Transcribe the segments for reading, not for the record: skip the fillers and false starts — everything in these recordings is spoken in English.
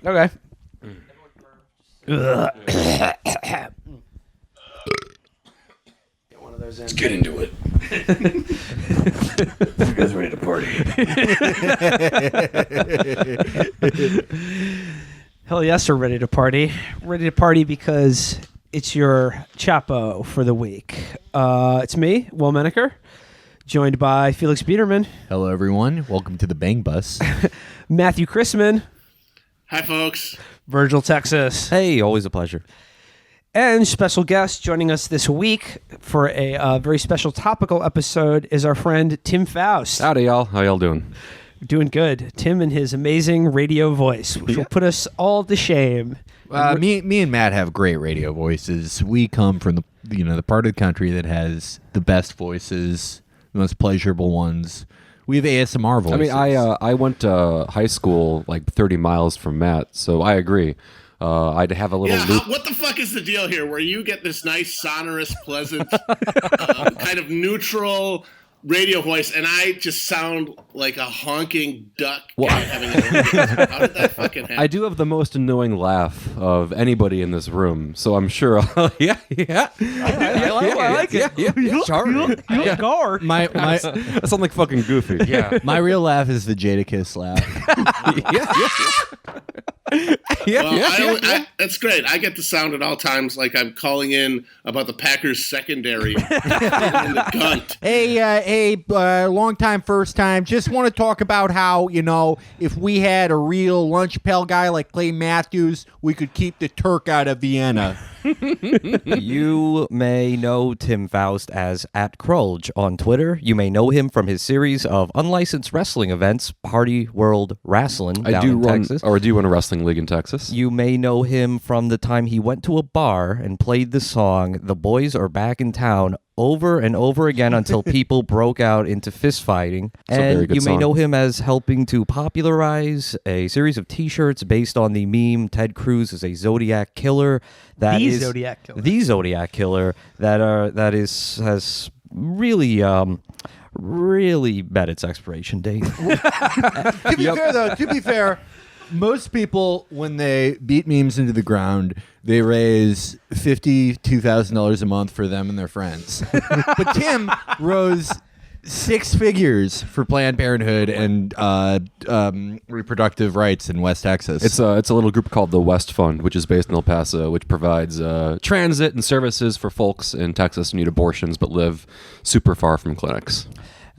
Okay. Let's get into it. You guys ready to party? Hell yes, we're ready to party. Ready to party because it's your Chapo for the week. It's me, Will Menaker, joined by Felix Biederman. Hello, everyone. Welcome to the Bang Bus. Matthew Chrisman. Hi, folks. Virgil, Texas. Hey, always a pleasure. And special guest joining us this week for a very special topical episode is our friend Tim Faust. Howdy, y'all. How y'all doing? Doing good. Tim and his amazing radio voice, which will put us all to shame. Me and Matt have great radio voices. We come from the part of the country that has the best voices, the most pleasurable ones. We have ASMR voices. I mean, I went to high school like 30 miles from Matt, so I agree. I'd have a little loop. What the fuck is the deal here where you get this nice, sonorous, pleasant, kind of neutral radio voice, and I just sound like a honking duck having a orgasm? How did that fucking happen? I do have the most annoying laugh of anybody in this room, so I'm sure. I like it. Yeah, charming. You go. my I sound like fucking Goofy. Yeah. my real laugh is the Jadakiss laugh. That's great. I get the sound at all times like I'm calling in about the Packers secondary in the gunt. Hey, long time, first time. Just want to talk about how, if we had a real lunch pail guy like Clay Matthews, we could keep the Turk out of Vienna. You may know Tim Faust as @Krulge on Twitter. You may know him from his series of unlicensed wrestling events, Party World Wrestling down in Texas. I do run a wrestling league in Texas. You may know him from the time he went to a bar and played the song "The Boys Are Back in Town" over and over again until people broke out into fist fighting. And you may know him as helping to popularize a series of T-shirts based on the meme "Ted Cruz is a Zodiac Killer." The Zodiac Killer That has really met its expiration date. To be fair, most people, when they beat memes into the ground, they raise $52,000 a month for them and their friends. But Tim rose 6 figures for Planned Parenthood and reproductive rights in West Texas. It's a little group called the West Fund, which is based in El Paso, which provides transit and services for folks in Texas who need abortions but live super far from clinics.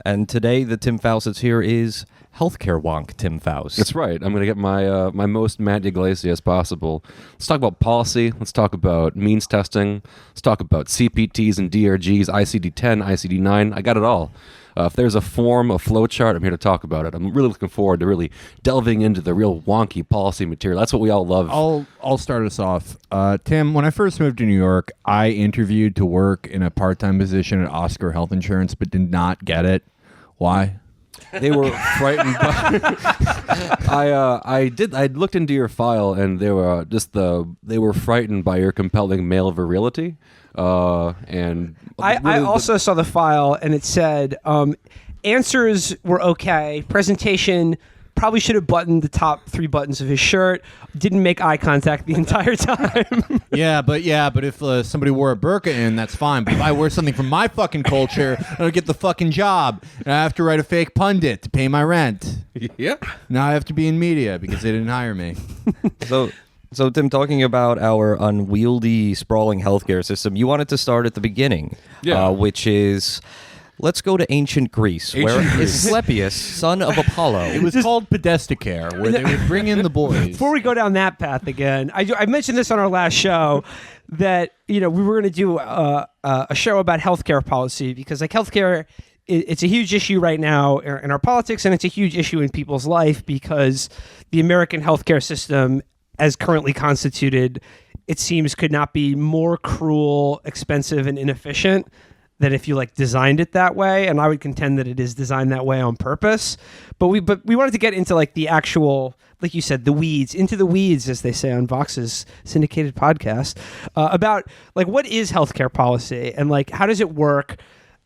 And today, the Tim Faust that's here is healthcare wonk Tim Faust. That's right. I'm going to get my my most Matt Iglesias possible. Let's talk about policy. Let's talk about means testing. Let's talk about CPTs and DRGs, ICD-10, ICD-9. I got it all. If there's a form, a flow chart, I'm here to talk about it. I'm really looking forward to really delving into the real wonky policy material. That's what we all love. I'll start us off. Tim, when I first moved to New York, I interviewed to work in a part-time position at Oscar Health Insurance, but did not get it. Why? They were frightened. I looked into your file, and they were frightened by your compelling male virility. And I also saw the file, and it said answers were okay. Presentation probably should have buttoned the top 3 buttons of his shirt. Didn't make eye contact the entire time. Yeah, but if somebody wore a burqa in, that's fine. But if I wear something from my fucking culture, I don't get the fucking job. And I have to write a fake pundit to pay my rent. Yeah. Now I have to be in media because they didn't hire me. So Tim, talking about our unwieldy, sprawling healthcare system, you wanted to start at the beginning, which is... Let's go to ancient Greece, where Asclepius, son of Apollo... It was called Pedestacare, where they would bring in the boys. Before we go down that path again, I mentioned this on our last show, that we were going to do a show about healthcare policy, because healthcare, it's a huge issue right now in our politics, and it's a huge issue in people's life, because the American healthcare system, as currently constituted, it seems could not be more cruel, expensive, and inefficient than if you designed it that way. And I would contend that it is designed that way on purpose. But we wanted to get into the actual, like you said, the weeds, into the weeds, as they say on Vox's syndicated podcast, about what is healthcare policy, and how does it work,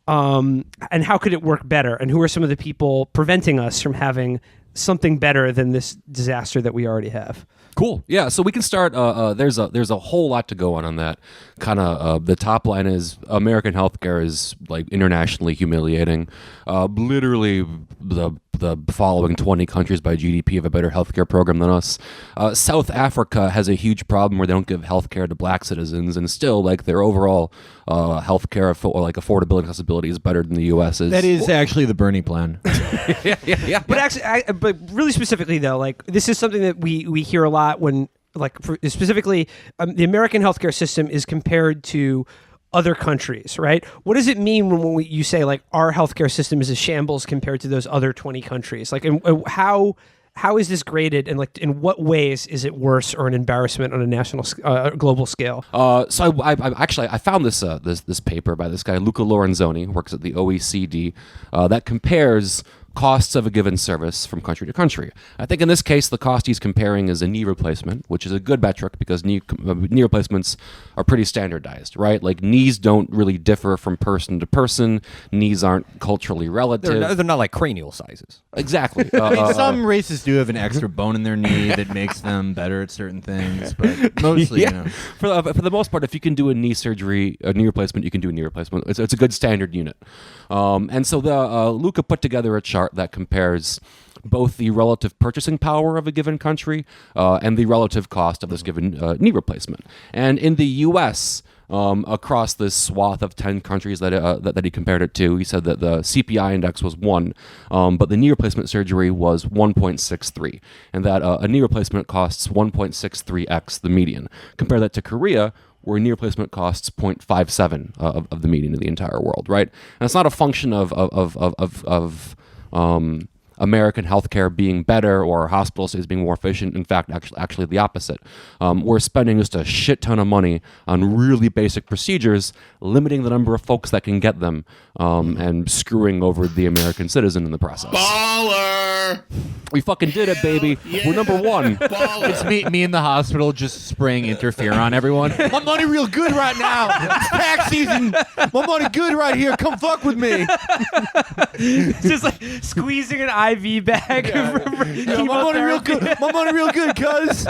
and how could it work better, and who are some of the people preventing us from having something better than this disaster that we already have? Cool. Yeah. So we can start. There's a whole lot to go on that. Kind of the top line is American healthcare is like internationally humiliating. Literally the following 20 countries by GDP have a better healthcare program than us. South Africa has a huge problem where they don't give healthcare to black citizens, and still like their overall healthcare affordability and accessibility is better than the U.S. is. That is actually the Bernie plan. yeah. But actually, but really specifically though, like this is something that we hear a lot when, like, specifically, the American healthcare system is compared to other countries, right? What does it mean when you say like our healthcare system is a shambles compared to those other 20 countries? Like, and how is this graded, and like in what ways is it worse or an embarrassment on a national, global scale? So I found this paper by this guy Luca Lorenzoni, who works at the OECD, that compares costs of a given service from country to country. I think in this case, the cost he's comparing is a knee replacement, which is a good metric because knee replacements are pretty standardized, right? Like knees don't really differ from person to person. Knees aren't culturally relative. They're not like cranial sizes. Exactly. I mean, some races do have an extra bone in their knee that makes them better at certain things, but mostly, yeah. For the most part, if you can do a knee replacement, you can do a knee replacement. It's a good standard unit. And so Luca put together a chart that compares both the relative purchasing power of a given country and the relative cost of this given knee replacement. And in the U.S., across this swath of 10 countries that he compared it to, he said that the CPI index was 1, but the knee replacement surgery was 1.63, and that a knee replacement costs 1.63x the median. Compare that to Korea, where knee replacement costs 0.57 of the median in the entire world, right? And it's not a function of American healthcare being better or hospital stays being more efficient. In fact, actually the opposite. We're spending just a shit ton of money on really basic procedures, limiting the number of folks that can get them, and screwing over the American citizen in the process. Baller! We fucking did it, baby. Yeah. We're number one. Baller! It's me in the hospital just spraying interferon on everyone. My money real good right now. It's tax season. My money good right here. Come fuck with me. Just like squeezing an IV bag. Yeah, my money real good. My money real good, cuz.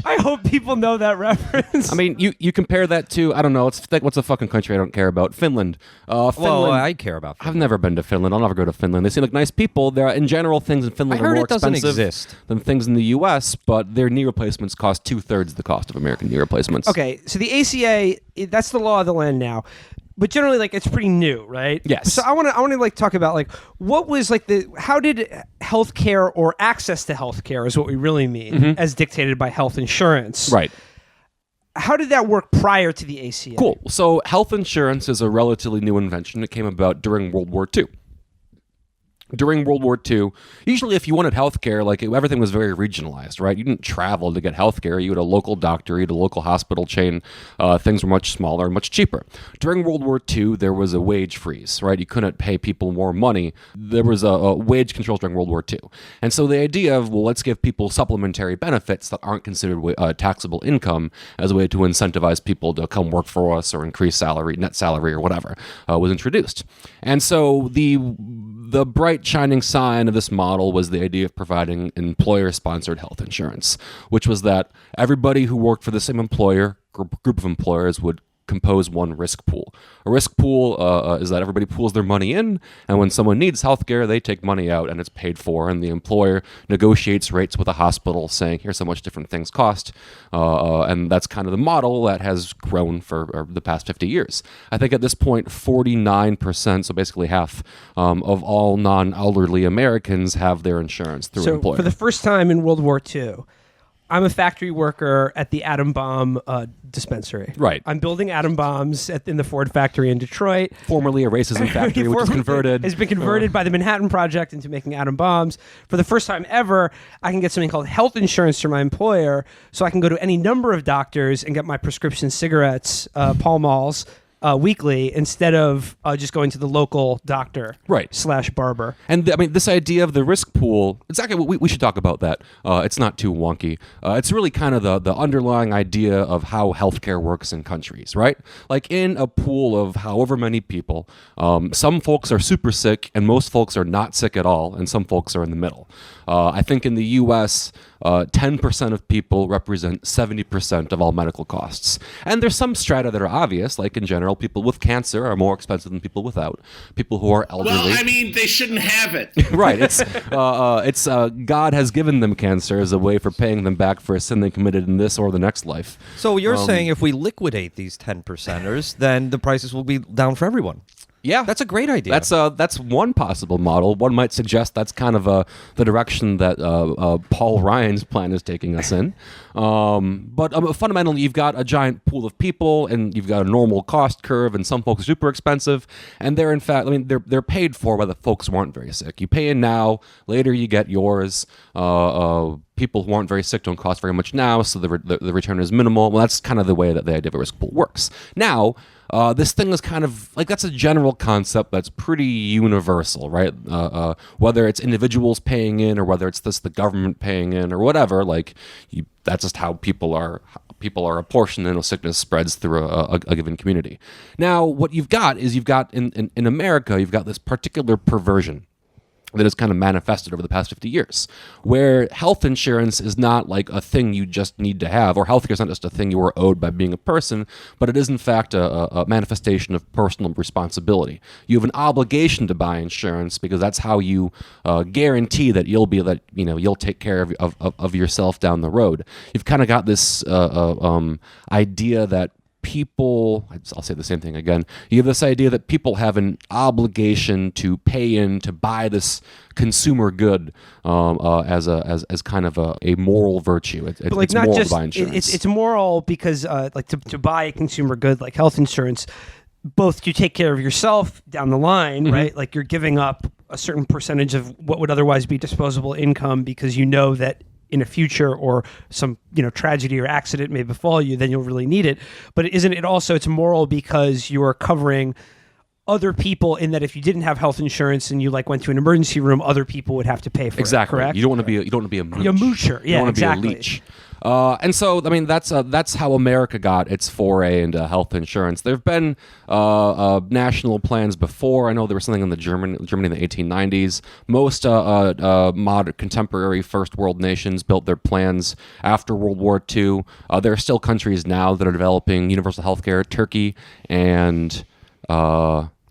I hope people know that reference. I mean, you compare that to, I don't know, what's a fucking country I don't care about? Finland. Finland. Well, I care about Finland. I've never been to Finland. I'll never go to Finland. They seem like nice people. There, in general, things in Finland are more expensive than things in the U.S., but their knee replacements cost 2/3 the cost of American knee replacements. Okay, so the ACA, that's the law of the land now. But generally, like, it's pretty new, right? Yes. So I want to like talk about like what was like how did healthcare or access to healthcare is what we really mean as dictated by health insurance. Right. How did that work prior to the ACA? Cool. So health insurance is a relatively new invention. It came about during World War II. During World War II, usually if you wanted healthcare, like everything was very regionalized, right? You didn't travel to get healthcare. You had a local doctor, you had a local hospital chain. Things were much smaller and much cheaper. During World War II, there was a wage freeze, right? You couldn't pay people more money. There was a wage controls during World War II. And so the idea of, well, let's give people supplementary benefits that aren't considered taxable income as a way to incentivize people to come work for us or increase salary, net salary or whatever, was introduced. And so the bright shining sign of this model was the idea of providing employer-sponsored health insurance, which was that everybody who worked for the same employer, group of employers, would compose one risk pool. A risk pool is that everybody pools their money in, and when someone needs healthcare, they take money out and it's paid for, and the employer negotiates rates with a hospital saying, here's how much different things cost, and that's kind of the model that has grown for the past 50 years. I think at this point, 49%, so basically half, of all non-elderly Americans have their insurance through an employer. So for the first time in World War II, I'm a factory worker at the atom bomb dispensary. Right. I'm building atom bombs in the Ford factory in Detroit. Formerly a racism factory, which is converted. Has been converted by the Manhattan Project into making atom bombs. For the first time ever, I can get something called health insurance through my employer, so I can go to any number of doctors and get my prescription cigarettes, Pall Malls, weekly instead of just going to the local doctor / barber. And I mean, this idea of the risk pool, exactly what we should talk about that. It's not too wonky. It's really kind of the underlying idea of how healthcare works in countries, right? Like in a pool of however many people, some folks are super sick and most folks are not sick at all, and some folks are in the middle. I think in the U.S., 10% of people represent 70% of all medical costs. And there's some strata that are obvious, like in general, people with cancer are more expensive than people without. People who are elderly. Well, I mean, they shouldn't have it. Right. It's God has given them cancer as a way for paying them back for a sin they committed in this or the next life. So you're saying if we liquidate these 10%ers, then the prices will be down for everyone? Yeah, that's a great idea. That's one possible model. One might suggest that's kind of the direction that Paul Ryan's plan is taking us in. But fundamentally, you've got a giant pool of people, and you've got a normal cost curve, and some folks are super expensive, and they're in fact, I mean, they're paid for by the folks who aren't very sick. You pay in now, later you get yours. People who aren't very sick don't cost very much now, so the return is minimal. Well, that's kind of the way that the idea of a risk pool works. Now, this thing is kind of like, that's a general concept that's pretty universal, right? Whether it's individuals paying in or whether it's the government paying in or whatever, that's just how people are apportioned, and sickness spreads through a given community. Now, what you've got is in America, you've got this particular perversion that has kind of manifested over the past 50 years, where health insurance is not like a thing you just need to have, or healthcare is not just a thing you are owed by being a person, but it is in fact a manifestation of personal responsibility. You have an obligation to buy insurance because that's how you guarantee that you'll take care of yourself down the road. You've kind of got this idea that people, I'll say the same thing again. You have this idea that people have an obligation to pay in to buy this consumer good as kind of a moral virtue. It's not moral just to buy insurance. It's moral because to buy a consumer good like health insurance, both you take care of yourself down the line, right? Like you're giving up a certain percentage of what would otherwise be disposable income because you know that in a future or some tragedy or accident may befall you, then you'll really need it. But isn't it also, it's moral because you are covering other people, in that if you didn't have health insurance and you went to an emergency room, other people would have to pay for it. Correct? You don't want to be a mooch. A moocher. Yeah, you don't want to exactly. be a leech. And so, I mean, that's how America got its foray into health insurance. There have been national plans before. I know there was something in Germany in the 1890s. Most modern, contemporary first world nations built their plans after World War II. There are still countries now that are developing universal health care. Turkey and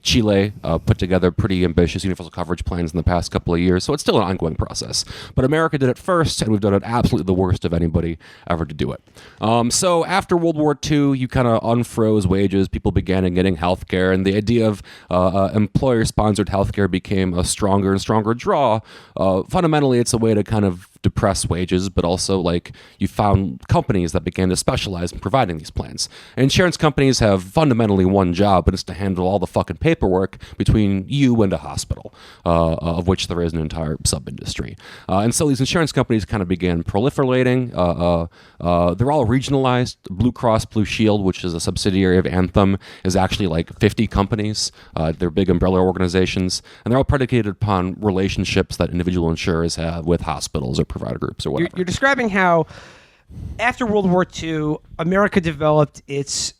Chile put together pretty ambitious universal coverage plans in the past couple of years, so it's still an ongoing process. But America did it first, and we've done it absolutely the worst of anybody ever to do it. So after World War II, you kind of unfroze wages, people began getting health care, and the idea of employer-sponsored health care became a stronger and stronger draw. Fundamentally, it's a way to kind of depress wages, but also you found companies that began to specialize in providing these plans. And insurance companies have fundamentally one job, and it's to handle all the fucking paperwork between you and a hospital, of which there is an entire sub-industry. And so these insurance companies kind of began proliferating. They're all regionalized. Blue Cross Blue Shield, which is a subsidiary of Anthem, is actually 50 companies. They're big umbrella organizations, and they're all predicated upon relationships that individual insurers have with hospitals or provider groups or whatever. You're describing how after World War II, America developed its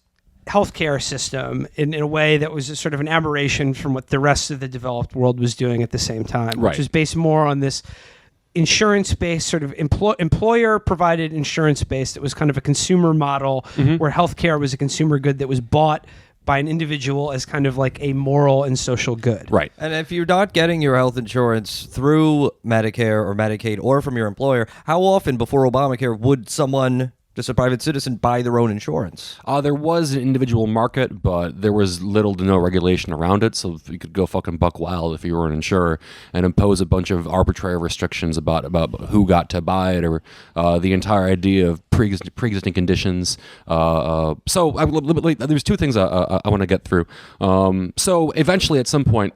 healthcare system in a way that was sort of an aberration from what the rest of the developed world was doing at the same time, which was based more on this insurance-based sort of employer-provided insurance-based. It was kind of a consumer model where healthcare was a consumer good that was bought by an individual as kind of like a moral and social good. Right. And if you're not getting your health insurance through Medicare or Medicaid or from your employer, how often before Obamacare would someone, just a private citizen, buy their own insurance? There was an individual market, but there was little to no regulation around it, so you could go fucking buck wild if you were an insurer and impose a bunch of arbitrary restrictions about who got to buy it, or the entire idea of pre-existing conditions. So there's two things I want to get through. So eventually, at some point,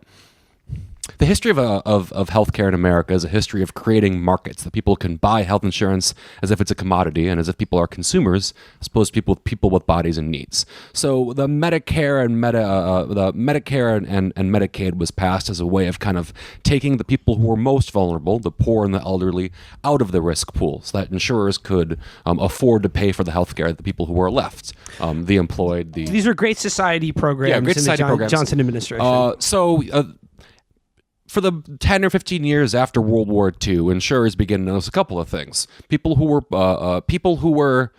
The history of healthcare in America is a history of creating markets that people can buy health insurance as if it's a commodity and as if people are consumers, as opposed to people with bodies and needs. So the Medicare and Medicaid was passed as a way of kind of taking the people who were most vulnerable, the poor and the elderly, out of the risk pool, so that insurers could afford to pay for the healthcare of the people who were left, the employed. These were Great Society programs Great in Society the programs. Johnson administration. For the 10 or 15 years after World War II, insurers began to notice a couple of things. People who were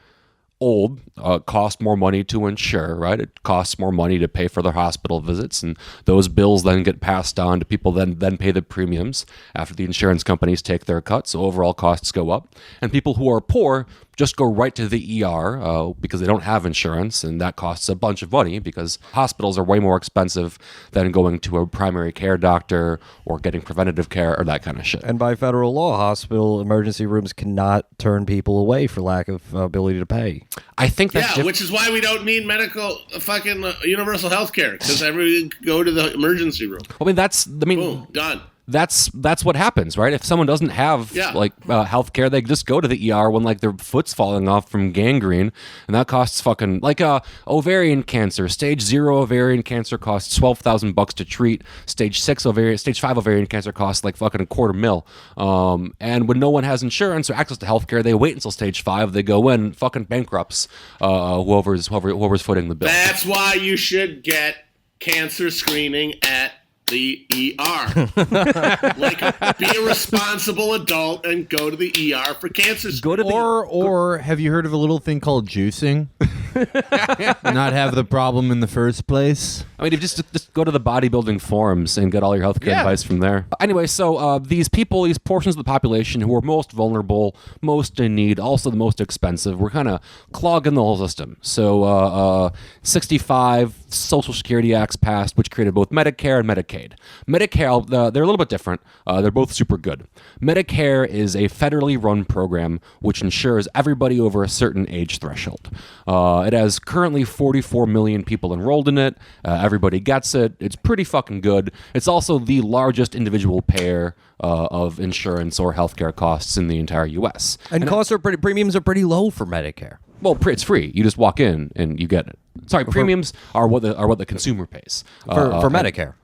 old cost more money to insure, right? It costs more money to pay for their hospital visits, and those bills then get passed on to people then pay the premiums after the insurance companies take their cut, so overall costs go up. And people who are poor just go right to the ER because they don't have insurance, and that costs a bunch of money because hospitals are way more expensive than going to a primary care doctor or getting preventative care or that kind of shit. And by federal law, hospital emergency rooms cannot turn people away for lack of ability to pay. I think that's which is why we don't need fucking universal health care, because everyone can go to the emergency room. Boom, done. That's what happens, right? If someone doesn't have health care, they just go to the ER when their foot's falling off from gangrene, and that costs fucking ovarian cancer. Stage 0 ovarian cancer costs $12,000 to treat. Stage 5 ovarian cancer costs fucking $250,000. And when no one has insurance or access to health care, they wait until stage 5. They go in, fucking bankrupts whoever's footing the bill. That's why you should get cancer screening at the ER. Be a responsible adult and go to the ER for cancer screening. Or have you heard of a little thing called juicing? Not have the problem in the first place. I mean, if just go to the bodybuilding forums and get all your healthcare advice from there. Anyway, so these portions of the population who are most vulnerable, most in need, also the most expensive, we're kind of clogging the whole system. So 65 Social Security Acts passed, which created both Medicare and Medicaid. Medicare, they're a little bit different. They're both super good. Medicare is a federally run program which ensures everybody over a certain age threshold. It has currently 44 million people enrolled in it. Everybody gets it. It's pretty fucking good. It's also the largest individual payer of insurance or healthcare costs in the entire U.S. And premiums are pretty low for Medicare. Well, it's free. You just walk in and you get it. Sorry, premiums are what the consumer pays for Medicare.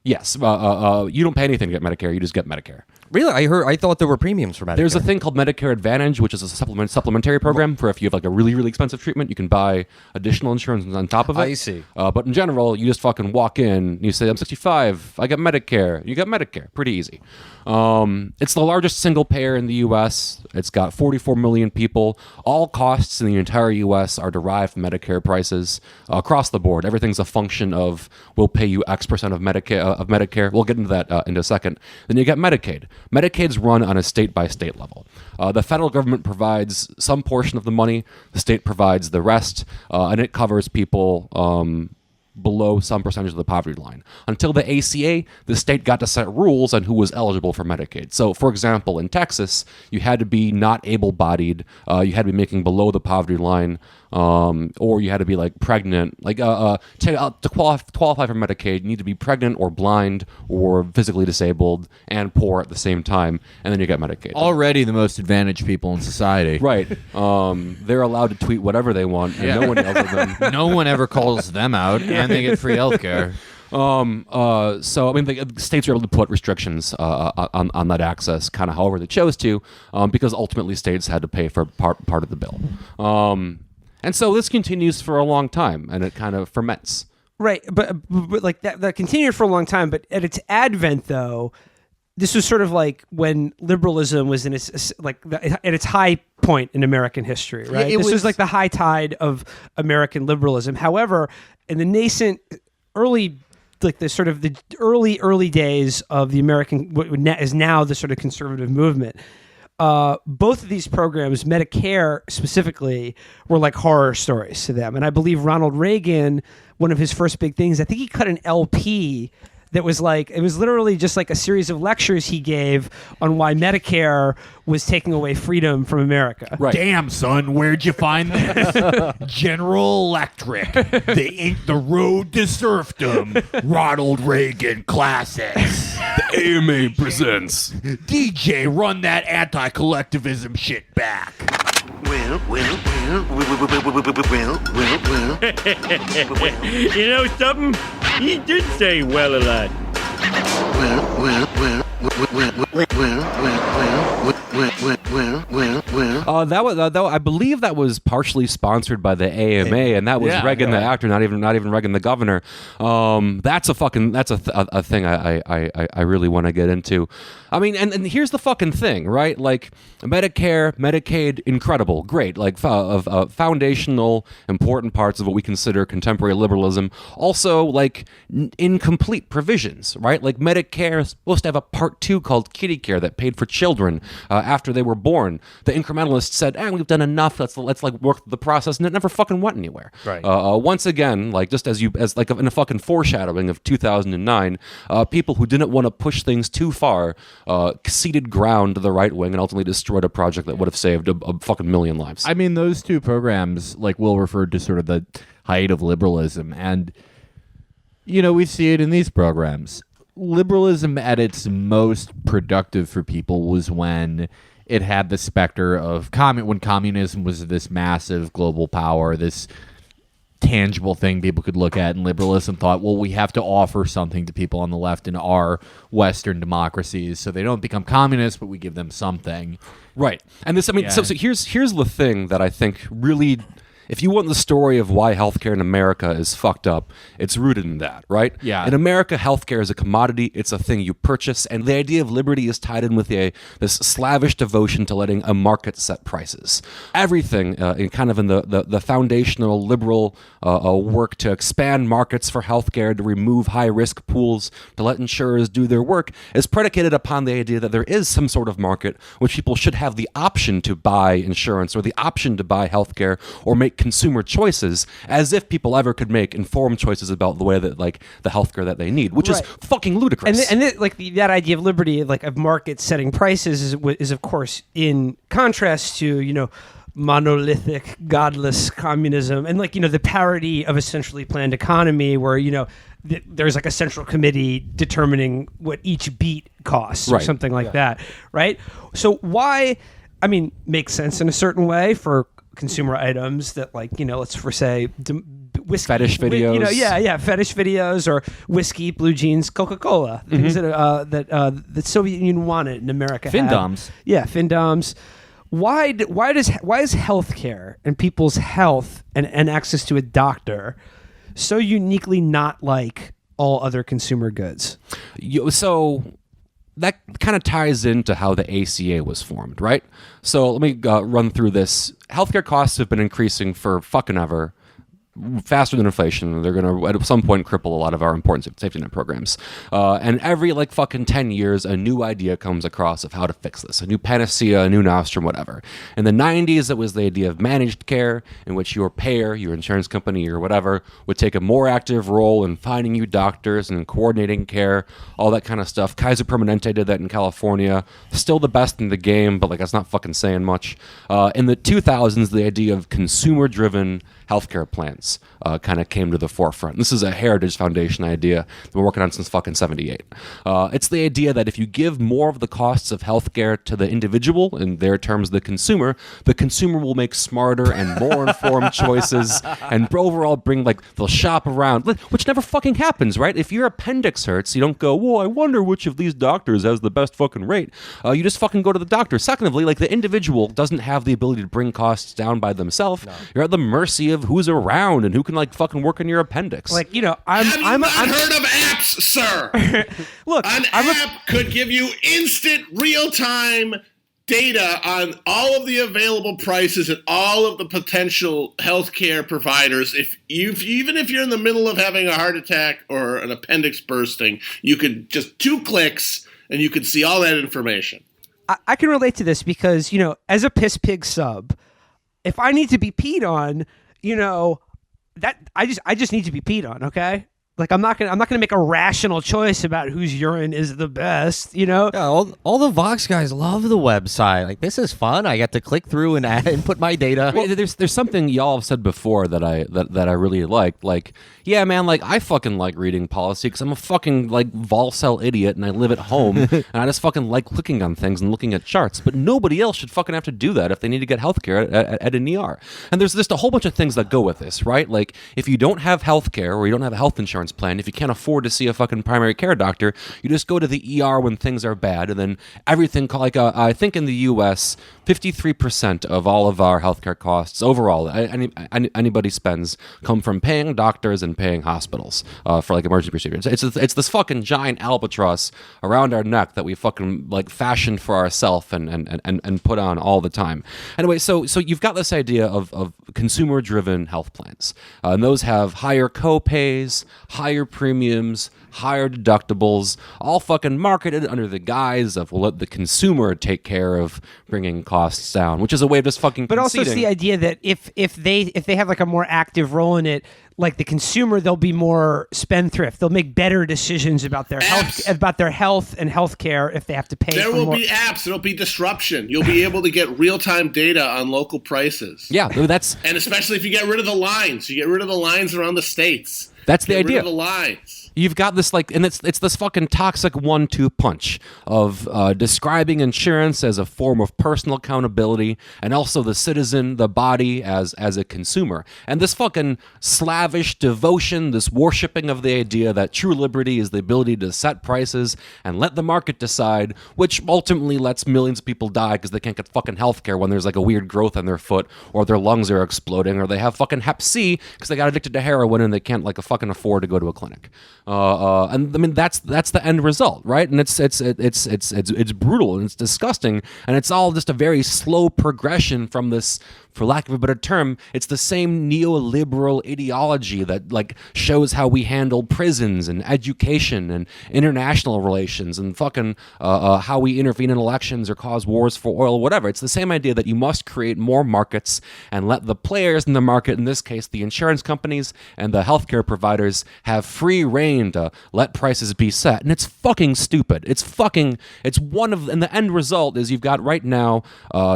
Yes, you don't pay anything to get Medicare. You just get Medicare. Really? I thought there were premiums for Medicare. There's a thing called Medicare Advantage, which is a supplementary program for if you have a really, really expensive treatment, you can buy additional insurance on top of it. I see. But in general, you just fucking walk in, you say, I'm 65, I got Medicare. You got Medicare. Pretty easy. It's the largest single payer in the U.S. It's got 44 million people. All costs in the entire U.S. are derived from Medicare prices across the board. Everything's a function of we'll pay you X% of Medicare. We'll get into that in a second. Then you get Medicaid. Medicaid's run on a state-by-state level. The federal government provides some portion of the money. The state provides the rest, and it covers people below some percentage of the poverty line. Until the ACA, the state got to set rules on who was eligible for Medicaid. So, for example, in Texas, you had to be not able-bodied, you had to be making below the poverty line, or you had to be pregnant. To qualify for Medicaid, you need to be pregnant or blind or physically disabled and poor at the same time, and then you get Medicaid. Already the most advantaged people in society. Right. They're allowed to tweet whatever they want, and no one yells at them. No one ever calls them out, and they get free health care. So, I mean, the states are able to put restrictions on that access kind of however they chose to, because ultimately states had to pay for part of the bill. And so this continues for a long time, and it kind of ferments. Right, but that continued for a long time, but at its advent, though, this was sort of when liberalism was in at its high point in American history, right? This was the high tide of American liberalism. However, in the nascent early days of the American, what is now the sort of conservative movement, both of these programs, Medicare specifically, were horror stories to them. And I believe Ronald Reagan, one of his first big things, I think he cut an LP that was like, it was literally just like a series of lectures he gave on why Medicare was taking away freedom from America. Right. Damn, son, where'd you find this? General Electric, the Road to Serfdom, Ronald Reagan classics. The AMA presents. DJ, run that anti-collectivism shit back. Well. You know something? He did say well a lot. That was though I believe that was partially sponsored by the AMA, and that was Reagan the actor, not even Reagan the governor. That's a thing I really want to get into. I mean, and here's the fucking thing, right? Like Medicare, Medicaid, incredible, great, like foundational, important parts of what we consider contemporary liberalism. Also, like incomplete provisions, right? Like Medicare is supposed to have a part 2 called Kitty Care that paid for children after they were born. The incrementalists said, we've done enough. Let's like work the process, and it never fucking went anywhere. Right. Once again, like just as like in a fucking foreshadowing of 2009, people who didn't want to push things too far ceded ground to the right wing and ultimately destroyed a project that would have saved a fucking million lives. I mean, those two programs, like Will referred to sort of the height of liberalism, and we see it in these programs. Liberalism at its most productive for people was when it had the specter of when communism was this massive global power, this tangible thing people could look at, and liberalism thought, well, we have to offer something to people on the left in our Western democracies so they don't become communists, but we give them something. Right. And this, I mean, so here's the thing that I think really, if you want the story of why healthcare in America is fucked up, it's rooted in that, right? Yeah. In America, healthcare is a commodity. It's a thing you purchase, and the idea of liberty is tied in with this slavish devotion to letting a market set prices. Everything in the foundational liberal work to expand markets for healthcare, to remove high-risk pools, to let insurers do their work, is predicated upon the idea that there is some sort of market which people should have the option to buy insurance or the option to buy healthcare or make consumer choices, as if people ever could make informed choices about the way that, like, the healthcare that they need, which is fucking ludicrous. And that idea of liberty, like of market setting prices, is of course in contrast to monolithic, godless communism, and the parody of a centrally planned economy where there's like a central committee determining what each beat costs or something like that, right? So why? I mean, makes sense in a certain way for consumer items that, like, let's for say whiskey, fetish videos, fetish videos, or whiskey, blue jeans, Coca-Cola, things that the Soviet Union wanted in America. Findoms. Findoms. Why is healthcare and people's health and access to a doctor so uniquely not like all other consumer goods? So that kind of ties into how the ACA was formed, right? So let me run through this. Healthcare costs have been increasing for fucking ever, faster than inflation. They're going to, at some point, cripple a lot of our important safety net programs. And every, fucking 10 years, a new idea comes across of how to fix this. A new panacea, a new nostrum, whatever. In the 90s, it was the idea of managed care, in which your payer, your insurance company, or whatever, would take a more active role in finding you doctors and coordinating care, all that kind of stuff. Kaiser Permanente did that in California. Still the best in the game, but, that's not fucking saying much. In the 2000s, the idea of consumer-driven healthcare plans kind of came to the forefront. This is a Heritage Foundation idea that we're working on since fucking 78. It's the idea that if you give more of the costs of healthcare to the individual, in their terms the consumer will make smarter and more informed choices, and overall they'll shop around, which never fucking happens, right? If your appendix hurts, you don't go, well, I wonder which of these doctors has the best fucking rate. You just fucking go to the doctor. Secondly, the individual doesn't have the ability to bring costs down by themselves. No. You're at the mercy of who's around and who can fucking work on your appendix. Have you not heard of apps, sir? Look, an app could give you instant, real-time data on all of the available prices and all of the potential healthcare providers. Even if you're in the middle of having a heart attack or an appendix bursting, you could just 2 clicks and you could see all that information. I can relate to this because, as a piss pig sub, if I need to be peed on, that I just need to be peed on, okay? Like I'm not gonna make a rational choice about whose urine is the best, you know? Yeah, all the Vox guys love the website. Like, this is fun. I get to click through and input my data. Well, there's something y'all have said before that I really like. Like, yeah, man, like I fucking like reading policy because I'm a fucking like Volcel idiot and I live at home and I just fucking like clicking on things and looking at charts. But nobody else should fucking have to do that if they need to get healthcare at an ER. And there's just a whole bunch of things that go with this, right? Like, if you don't have healthcare or you don't have a health insurance plan, if you can't afford to see a fucking primary care doctor, you just go to the ER when things are bad, and then everything, like I think in the U.S., 53% of all of our healthcare costs overall, anybody spends, come from paying doctors and paying hospitals for like emergency procedures. It's this fucking giant albatross around our neck that we fucking like fashioned for ourselves and put on all the time. Anyway, so you've got this idea of consumer-driven health plans, and those have higher co-pays, higher premiums, higher deductibles, all fucking marketed under the guise of we'll let the consumer take care of bringing costs down, which is a way of just fucking But conceding. also it's the idea that if they have like a more active role in it, like the consumer, they'll be more spendthrift. They'll make better decisions about their health and healthcare if they have to pay. There will be apps. There'll be disruption. You'll be able to get real-time data on local prices. Yeah, that's and especially if you get rid of the lines. You get rid of the lines around the states. That's the Get idea. rid of the lines. You've got this like, and it's this fucking toxic 1-2 punch of describing insurance as a form of personal accountability, and also the citizen, the body, as a consumer, and this fucking slavish devotion, this worshiping of the idea that true liberty is the ability to set prices and let the market decide, which ultimately lets millions of people die because they can't get fucking healthcare when there's like a weird growth on their foot, or their lungs are exploding, or they have fucking Hep C because they got addicted to heroin and they can't like fucking afford to go to a clinic. And I mean that's the end result, right? And it's brutal and it's disgusting, and it's all just a very slow progression from this, for lack of a better term, it's the same neoliberal ideology that like shows how we handle prisons and education and international relations and fucking how we intervene in elections or cause wars for oil, whatever. It's the same idea that you must create more markets and let the players in the market, in this case the insurance companies and the healthcare providers, have free reign to let prices be set. And it's fucking stupid. And the end result is you've got right now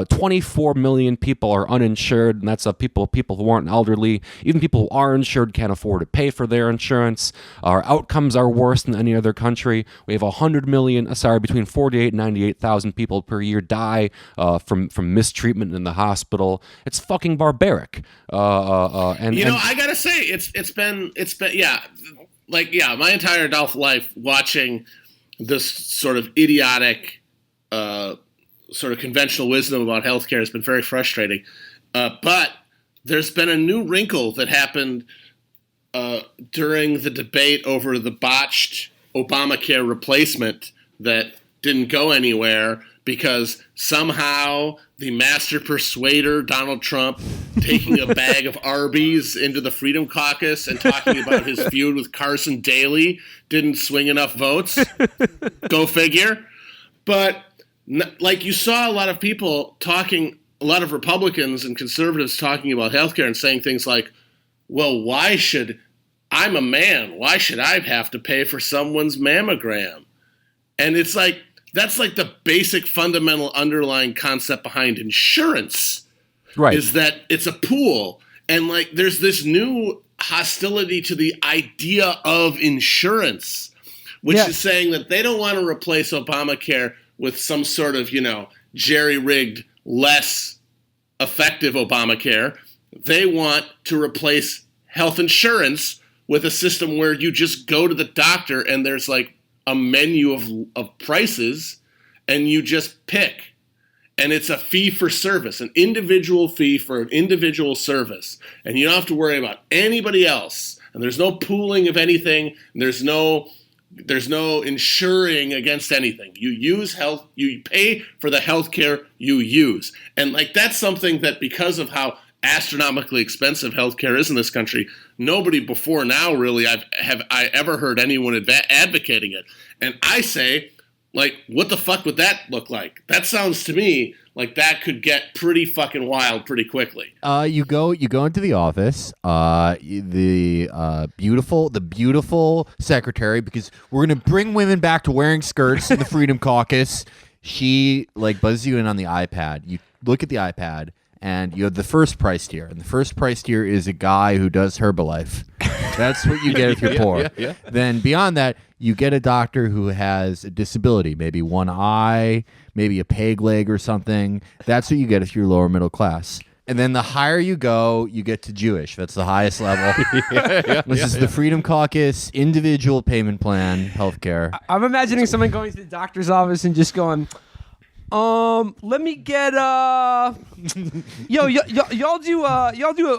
24 million people are uninsured, and that's people who aren't elderly. Even people who are insured can't afford to pay for their insurance. Our outcomes are worse than any other country. We have between 48 and 98,000 people per year die from mistreatment in the hospital. It's fucking barbaric. I gotta say, it's been my entire adult life watching this sort of idiotic, sort of conventional wisdom about healthcare has been very frustrating. But there's been a new wrinkle that happened during the debate over the botched Obamacare replacement that didn't go anywhere because somehow the master persuader, Donald Trump, taking a bag of Arby's into the Freedom Caucus and talking about his feud with Carson Daly didn't swing enough votes. Go figure. But like you saw a lot of people talking, a lot of Republicans and conservatives talking about healthcare and saying things like, well, I'm a man. Why should I have to pay for someone's mammogram? And it's like, that's like the basic fundamental underlying concept behind insurance. Right. Is that it's a pool. And like there's this new hostility to the idea of insurance, which is saying that they don't want to replace Obamacare with some sort of, jerry-rigged, less effective Obamacare. They want to replace health insurance with a system where you just go to the doctor and there's like a menu of prices and you just pick. And it's a fee for service, an individual fee for an individual service. And you don't have to worry about anybody else. And there's no pooling of anything. And there's no insuring against anything. You pay for the healthcare you use. And like that's something that, because of how astronomically expensive healthcare is in this country, nobody before now really have I ever heard anyone advocating it. And I say, Like, what the fuck would that look like? That sounds to me like that could get pretty fucking wild pretty quickly. You go into the office. The beautiful secretary, because we're gonna bring women back to wearing skirts in the Freedom Caucus. She buzzes you in on the iPad. You look at the iPad, and you have the first price tier. And the first price tier is a guy who does Herbalife. That's what you get if you're poor. Yeah. Then beyond that, you get a doctor who has a disability, maybe one eye, maybe a peg leg or something. That's what you get if you're lower middle class. And then the higher you go, you get to Jewish. That's the highest level. This is the Freedom Caucus individual payment plan healthcare. I'm imagining someone going to the doctor's office and just going, let me get y'all do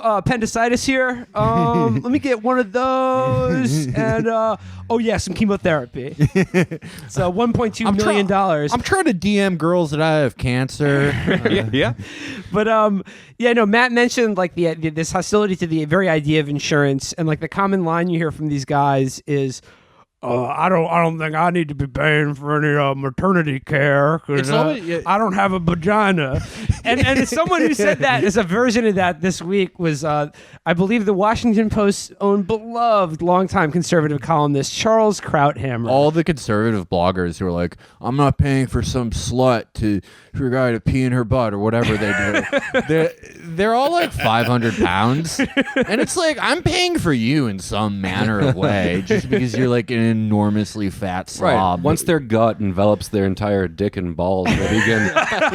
appendicitis here. Let me get one of those and some chemotherapy. So $1.2 million. I'm trying to DM girls that I have cancer. Yeah. But Matt mentioned this hostility to the very idea of insurance, and the common line you hear from these guys is, I don't think I need to be paying for any maternity care because I don't have a vagina. and as someone who said that, as a version of that this week was, I believe, the Washington Post's own beloved longtime conservative columnist Charles Krauthammer. All the conservative bloggers who are like, I'm not paying for some slut for a guy to pee in her butt or whatever they do. They're all 500 pounds. And it's I'm paying for you in some manner of way just because you're an enormously fat slob. Right. Once their gut envelops their entire dick and balls, they begin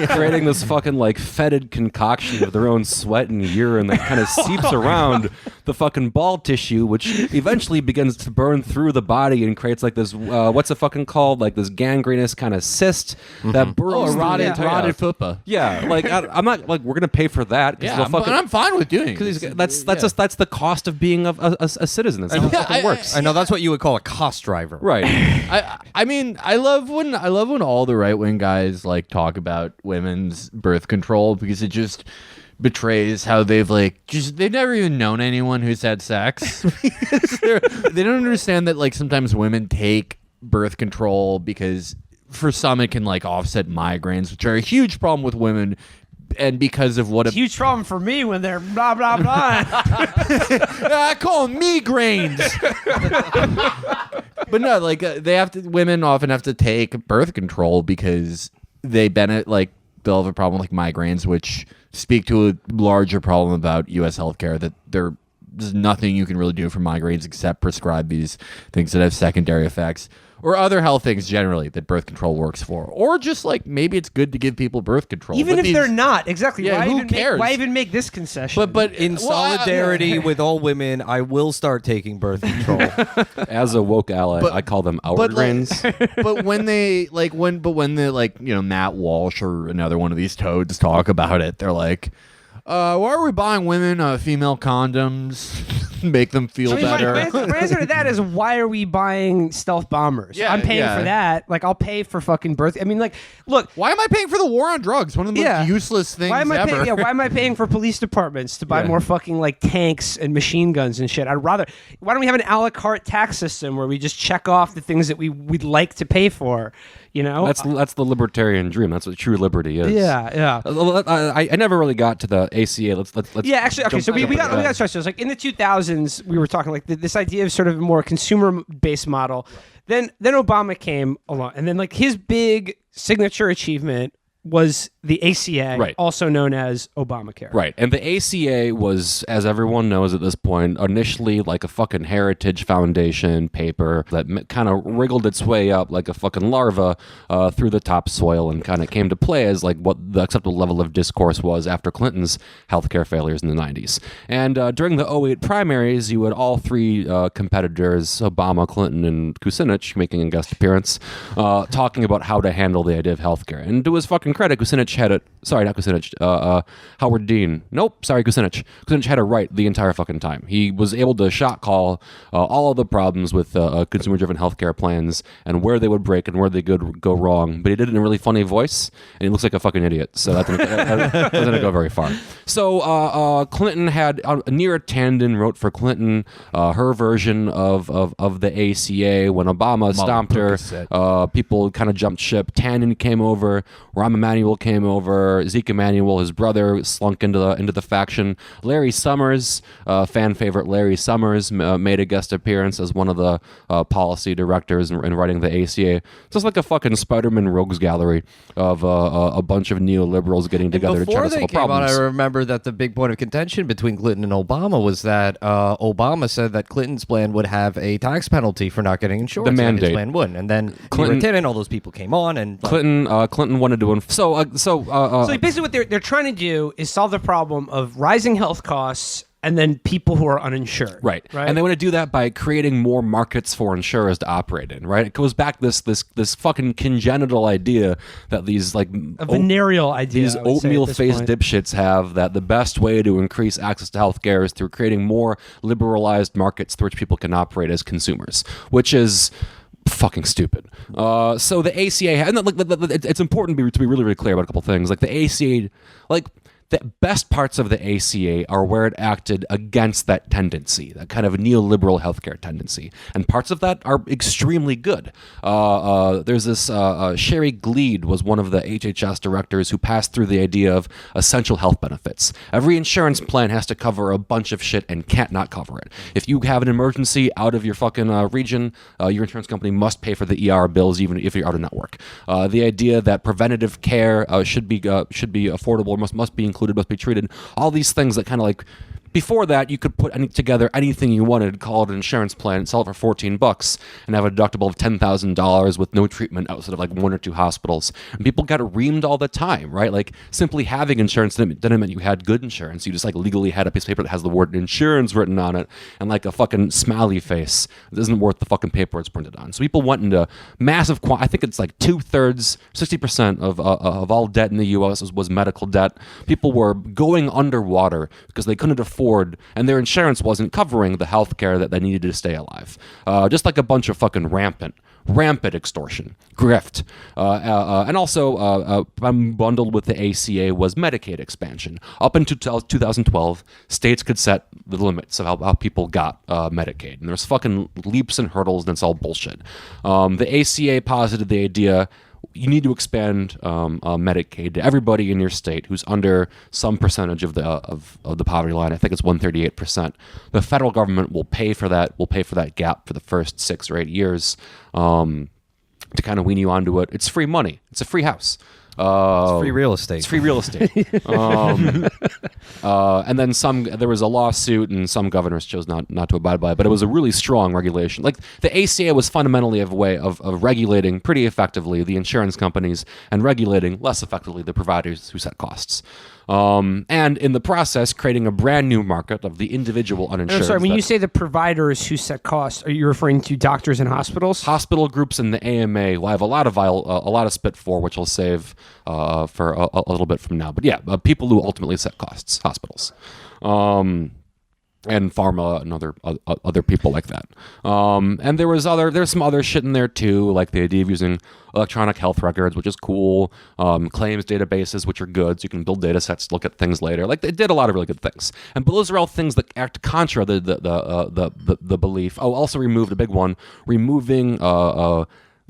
creating this fucking fetid concoction of their own sweat and urine that kind of seeps around the fucking ball tissue, which eventually begins to burn through the body and creates this what's it fucking called, this gangrenous kind of cyst that burrows rotted fupa. Yeah, I'm not we're gonna pay for that. Yeah, I'm fine with doing it. That's the cost of being a citizen. That's how it fucking works. I know that's what you would call a cost driver, right? I mean, I love when all the right wing guys talk about women's birth control, because it just betrays how they've never even known anyone who's had sex. They don't understand that sometimes women take birth control because for some it can offset migraines, which are a huge problem with women. And because of what a huge problem for me when they're blah blah blah. I call them migraines. But no, women often have to take birth control because they'll have a problem with migraines, which speak to a larger problem about U.S. healthcare, that there's nothing you can really do for migraines except prescribe these things that have secondary effects. Or other health things generally that birth control works for. Or just maybe it's good to give people birth control. Even if they're not. Exactly. Yeah, who cares? Why even make this concession? But in solidarity with all women, I will start taking birth control. As a woke ally, I call them hourgrains. But when they when Matt Walsh or another one of these toads talk about it, they're like, why are we buying women female condoms? Make them feel better. My answer to that is, why are we buying stealth bombers? Yeah, I'm paying for that. I'll pay for fucking birth. I mean, look. Why am I paying for the war on drugs? One of the most useless things ever. Why am I paying for police departments to buy more fucking tanks and machine guns and shit? Why don't we have an a la carte tax system where we just check off the things that we'd like to pay for? That's the libertarian dream. That's what true liberty is. Yeah. I never really got to the ACA. Let's yeah, actually, okay. So we got started. So in the 2000s, we were talking this idea of sort of a more consumer-based model. Then Obama came along, and then his big signature achievement was the ACA, right, also known as Obamacare. Right. And the ACA was, as everyone knows at this point, initially a fucking Heritage Foundation paper that kind of wriggled its way up like a fucking larva through the topsoil and kind of came to play as what the acceptable level of discourse was after Clinton's healthcare failures in the 90s. And during the 2008 primaries, you had all three competitors, Obama, Clinton, and Kucinich, making a guest appearance, talking about how to handle the idea of healthcare. And to his fucking fucking credit. Kucinich had it. Sorry, not Kucinich. Howard Dean. Nope. Sorry, Kucinich. Kucinich had it right the entire fucking time. He was able to shot call all of the problems with consumer-driven healthcare plans and where they would break and where they could go wrong. But he did it in a really funny voice, and he looks like a fucking idiot. So that didn't go very far. So Clinton had Neera Tanden wrote for Clinton her version of the ACA when Obama stomped her. People kind of jumped ship. Tannen came over. Rahm Emanuel came over. Zeke Emanuel, his brother, slunk into the faction. Larry Summers, fan favorite Larry Summers, made a guest appearance as one of the policy directors in writing the ACA. Just like a fucking Spider-Man rogues gallery of a bunch of neoliberals getting together to try to solve problems. I remember that the big point of contention between Clinton and Obama was that Obama said that Clinton's plan would have a tax penalty for not getting insurance. The mandate. His plan wouldn't. And then Clinton and all those people came on, and Clinton wanted to. So basically, what they're trying to do is solve the problem of rising health costs and then people who are uninsured. Right. And they want to do that by creating more markets for insurers to operate in, right? It goes back this fucking congenital idea that these a venereal idea. These oatmeal-faced dipshits have that the best way to increase access to healthcare is through creating more liberalized markets through which people can operate as consumers, which is fucking stupid. So the ACA, and it's important to be really, really clear about a couple things. Like the ACA, the best parts of the ACA are where it acted against that tendency, that kind of neoliberal healthcare tendency. And parts of that are extremely good. There's this, Sherry Gleed was one of the HHS directors who passed through the idea of essential health benefits. Every insurance plan has to cover a bunch of shit and can't not cover it. If you have an emergency out of your fucking region, your insurance company must pay for the ER bills even if you're out of network. The idea that preventative care should be affordable, must be included, must be treated. All these things that kind of before that, you could put together anything you wanted, call it an insurance plan, sell it for $14, and have a deductible of $10,000 with no treatment outside of one or two hospitals. And people got reamed all the time, right? Simply having insurance didn't mean you had good insurance. You just legally had a piece of paper that has the word insurance written on it and a fucking smiley face. It isn't worth the fucking paper it's printed on. So people went into massive I think it's 2/3, 60% of all debt in the U.S. was medical debt. People were going underwater because they couldn't afford, and their insurance wasn't covering the health care that they needed to stay alive. Just like a bunch of fucking rampant extortion, grift. And also bundled with the ACA was Medicaid expansion. Up until 2012, states could set the limits of how people got Medicaid. And there's fucking leaps and hurdles, and it's all bullshit. The ACA posited the idea you need to expand Medicaid to everybody in your state who's under some percentage of the poverty line. I think it's 138%. The federal government will pay for that. Will pay for that gap for the first 6 or 8 years to kind of wean you onto it. It's free money. It's a free house. It's free real estate. It's free real estate. And then there was a lawsuit, and some governors chose not to abide by it, but it was a really strong regulation. The ACA was fundamentally a way of regulating pretty effectively the insurance companies and regulating less effectively the providers who set costs. And in the process, creating a brand new market of the individual uninsured. I'm sorry, when you say the providers who set costs, are you referring to doctors and hospitals? Hospital groups and the AMA will have a lot of spit for, which I'll save for a little bit from now. But yeah, people who ultimately set costs, hospitals. And pharma and other people like that. And there's some other shit in there too, like the idea of using electronic health records, which is cool. Claims databases, which are good, so you can build data sets to look at things later. They did a lot of really good things. And but those are all things that act contra the belief. Oh, also removed a big one, removing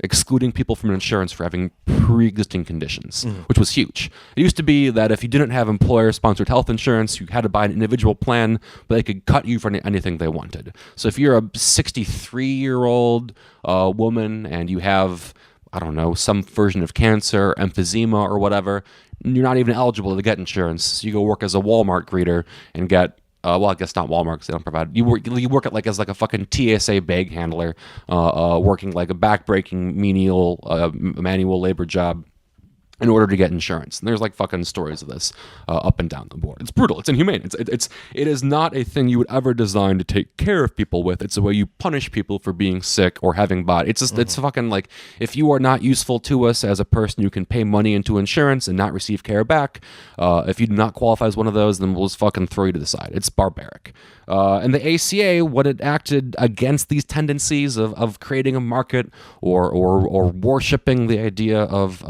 excluding people from insurance for having pre-existing conditions, which was huge. It used to be that if you didn't have employer-sponsored health insurance, you had to buy an individual plan, but they could cut you for anything they wanted. So if you're a 63-year-old woman and you have, I don't know, some version of cancer, emphysema or whatever, you're not even eligible to get insurance. So you go work as a Walmart greeter and get well, I guess not Walmart because they don't provide. You work at as a fucking TSA bag handler, working a backbreaking menial manual labor job in order to get insurance. And there's like fucking stories of this up and down the board. It's brutal. It's inhumane. It is not a thing you would ever design to take care of people with. It's a way you punish people for being sick or having body. It's just, it's fucking like, if you are not useful to us as a person who can pay money into insurance and not receive care back, if you do not qualify as one of those, then we'll just fucking throw you to the side. It's barbaric. And the ACA, what it acted against these tendencies of creating a market or worshipping the idea of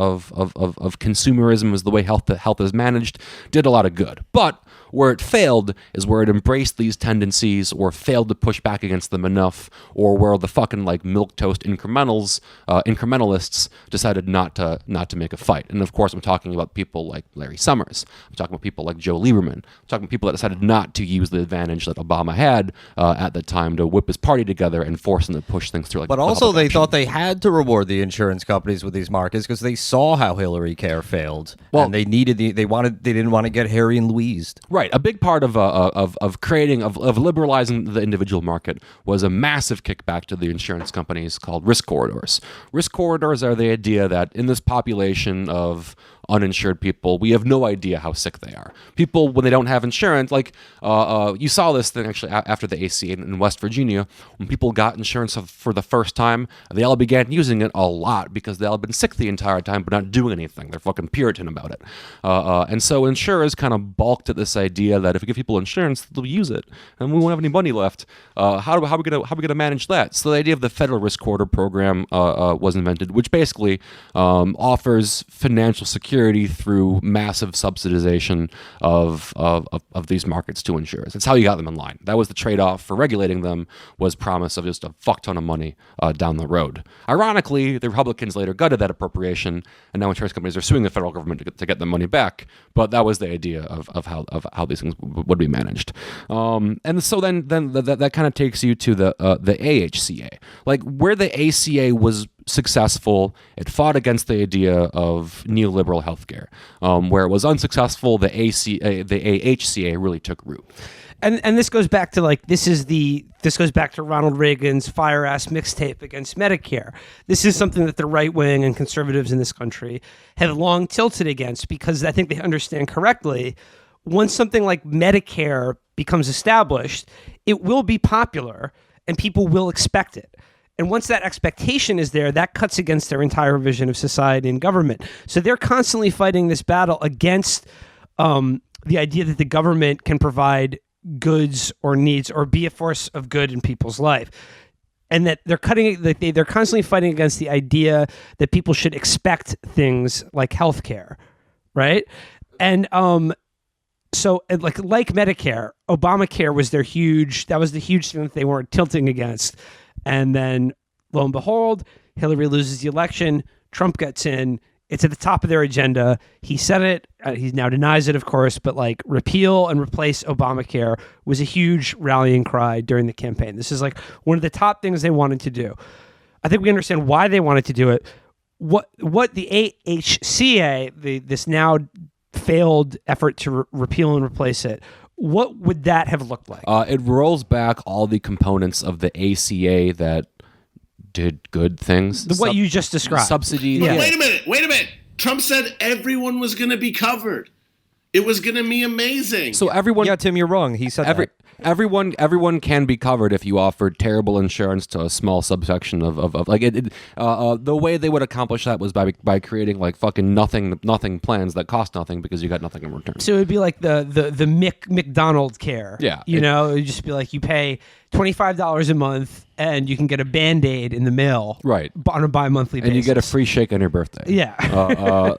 consumerism as the way health is managed, did a lot of good. But where it failed is where it embraced these tendencies or failed to push back against them enough, or where the fucking like milquetoast incrementalists decided not to make a fight. And of course, I'm talking about people like Larry Summers. I'm talking about people like Joe Lieberman. I'm talking about people that decided not to use the advantage that Obama had at the time to whip his party together and force him to push things through. Like, but also, they thought they had to reward the insurance companies with these markets because they saw how Ryancare failed, and they needed they didn't want to get Harry and Louised. Right. A big part of liberalizing the individual market was a massive kickback to the insurance companies called risk corridors. Risk corridors are the idea that in this population of uninsured people, we have no idea how sick they are. People, when they don't have insurance, like you saw this thing actually after the ACA in West Virginia, when people got insurance for the first time, they all began using it a lot because they all had been sick the entire time but not doing anything. They're fucking Puritan about it. And so insurers kind of balked at this idea that if we give people insurance, they'll use it, and we won't have any money left. How are we gonna manage that? So the idea of the Federal Risk Corridor program was invented, which basically offers financial security through massive subsidization of these markets to insurers. It's how you got them in line. That was the trade-off for regulating them, was promise of just a fuck ton of money down the road. Ironically, the Republicans later gutted that appropriation, and now insurance companies are suing the federal government to get the money back. But that was the idea of how these things would be managed. And so then that kind of takes you to the AHCA, like where the ACA was successful. It fought against the idea of neoliberal healthcare. Where it was unsuccessful, the AHCA really took root. And this goes back to this goes back to Ronald Reagan's fire ass mixtape against Medicare. This is something that the right wing and conservatives in this country have long tilted against, because I think they understand correctly, once something like Medicare becomes established, it will be popular and people will expect it. And once that expectation is there, that cuts against their entire vision of society and government. So they're constantly fighting this battle against the idea that the government can provide goods or needs or be a force of good in people's life. And that they're constantly fighting against the idea that people should expect things like healthcare, right? And so like Medicare, Obamacare was the huge thing that they weren't tilting against. And then, lo and behold, Hillary loses the election. Trump gets in. It's at the top of their agenda. He said it. He now denies it, of course. But like repeal and replace Obamacare was a huge rallying cry during the campaign. This is like one of the top things they wanted to do. I think we understand why they wanted to do it. What the AHCA, this now failed effort to repeal and replace it, what would that have looked like? It rolls back all the components of the ACA that did good things. What you just described. Subsidies. Yeah. Wait a minute. Trump said everyone was going to be covered. It was going to be amazing. So everyone... Yeah, Tim, you're wrong. He said that. Everyone can be covered if you offered terrible insurance to a small subsection of like it. The way they would accomplish that was by creating like fucking nothing plans that cost nothing because you got nothing in return. So it would be like the McDonald care. Yeah, it would just be like you pay $25 a month and you can get a Band-Aid in the mail, right, on a bi-monthly basis. And you get a free shake on your birthday. Yeah.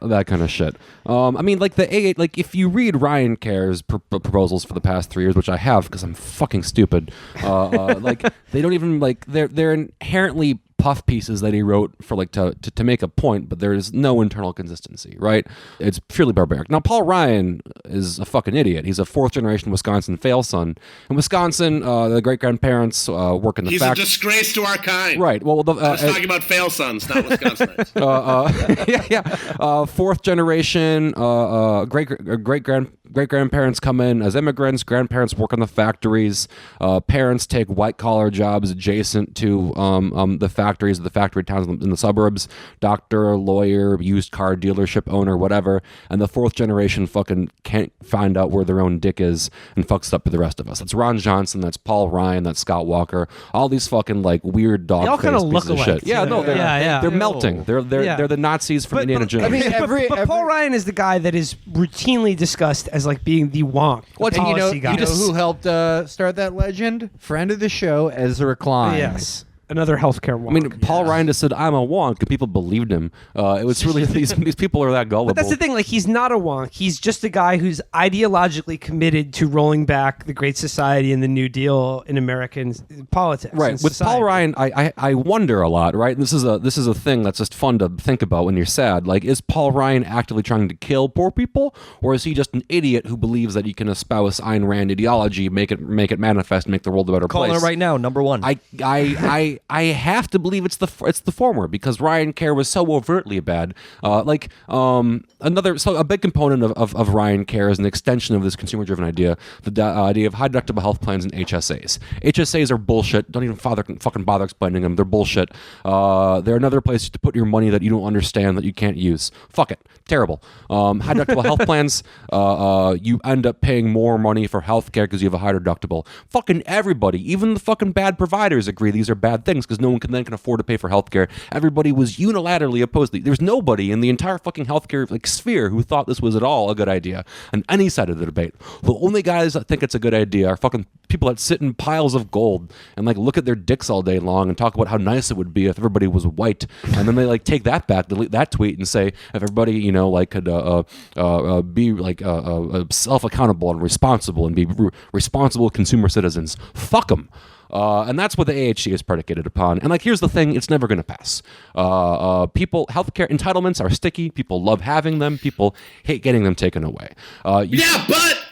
That kind of shit. I mean, like if you read Ryancare's proposals for the past 3 years, which I have because I'm fucking stupid, like they don't even like they're inherently puff pieces that he wrote for like to make a point, but there's no internal consistency, right? It's purely barbaric. Now, Paul Ryan is a fucking idiot. He's a fourth generation Wisconsin fail son. In Wisconsin, the great grandparents work in the He's a disgrace to our kind. Right. Well, I was talking about fail sons, not Wisconsinites. Fourth generation, great great-grandparents come in as immigrants, grandparents work on the factories, parents take white-collar jobs adjacent to the factories, the factory towns in the suburbs, doctor, lawyer, used car dealership owner, whatever, and the fourth generation fucking can't find out where their own dick is and fucks up for the rest of us. That's Ron Johnson, that's Paul Ryan, that's Scott Walker, all these fucking like weird dog all kind of pieces look of alike. shit. Yeah, no, they're melting. They're the Nazis from Indiana Jones. I mean, but Paul Ryan is the guy that is routinely discussed as like being the wonk, the policy guy. You know who helped start that legend? Friend of the show, Ezra Klein. Yes. Another healthcare wonk. I mean, Paul Ryan just said, "I'm a wonk," and people believed him. It was really these people are that gullible. But that's the thing. Like, he's not a wonk. He's just a guy who's ideologically committed to rolling back the Great Society and the New Deal in American politics. Right. With society. Paul Ryan, I wonder a lot. Right. And this is a thing that's just fun to think about when you're sad. Like, is Paul Ryan actively trying to kill poor people, or is he just an idiot who believes that he can espouse Ayn Rand ideology, make it manifest, make the world a better place? Calling it right now, number one. I have to believe it's the former, because Ryancare was so overtly bad. A big component of Ryancare is an extension of this consumer-driven idea, the idea of high deductible health plans and HSAs. HSAs are bullshit. Don't even fucking bother explaining them. They're bullshit. They're another place to put your money that you don't understand, that you can't use. Fuck it. Terrible. High deductible health plans, you end up paying more money for health care because you have a higher deductible. Fucking everybody, even the fucking bad providers, agree these are bad things because no one can afford to pay for healthcare. Everybody was unilaterally opposed. There's nobody in the entire fucking healthcare sphere who thought this was at all a good idea on any side of the debate. The only guys that think it's a good idea are fucking people that sit in piles of gold and like look at their dicks all day long and talk about how nice it would be if everybody was white, and then they like take that back, delete that tweet, and say if everybody could be like self-accountable and responsible and be responsible consumer citizens. Fuck them. And that's what the AHC is predicated upon. And like, here's the thing: it's never going to pass. Healthcare entitlements are sticky. People love having them. People hate getting them taken away. But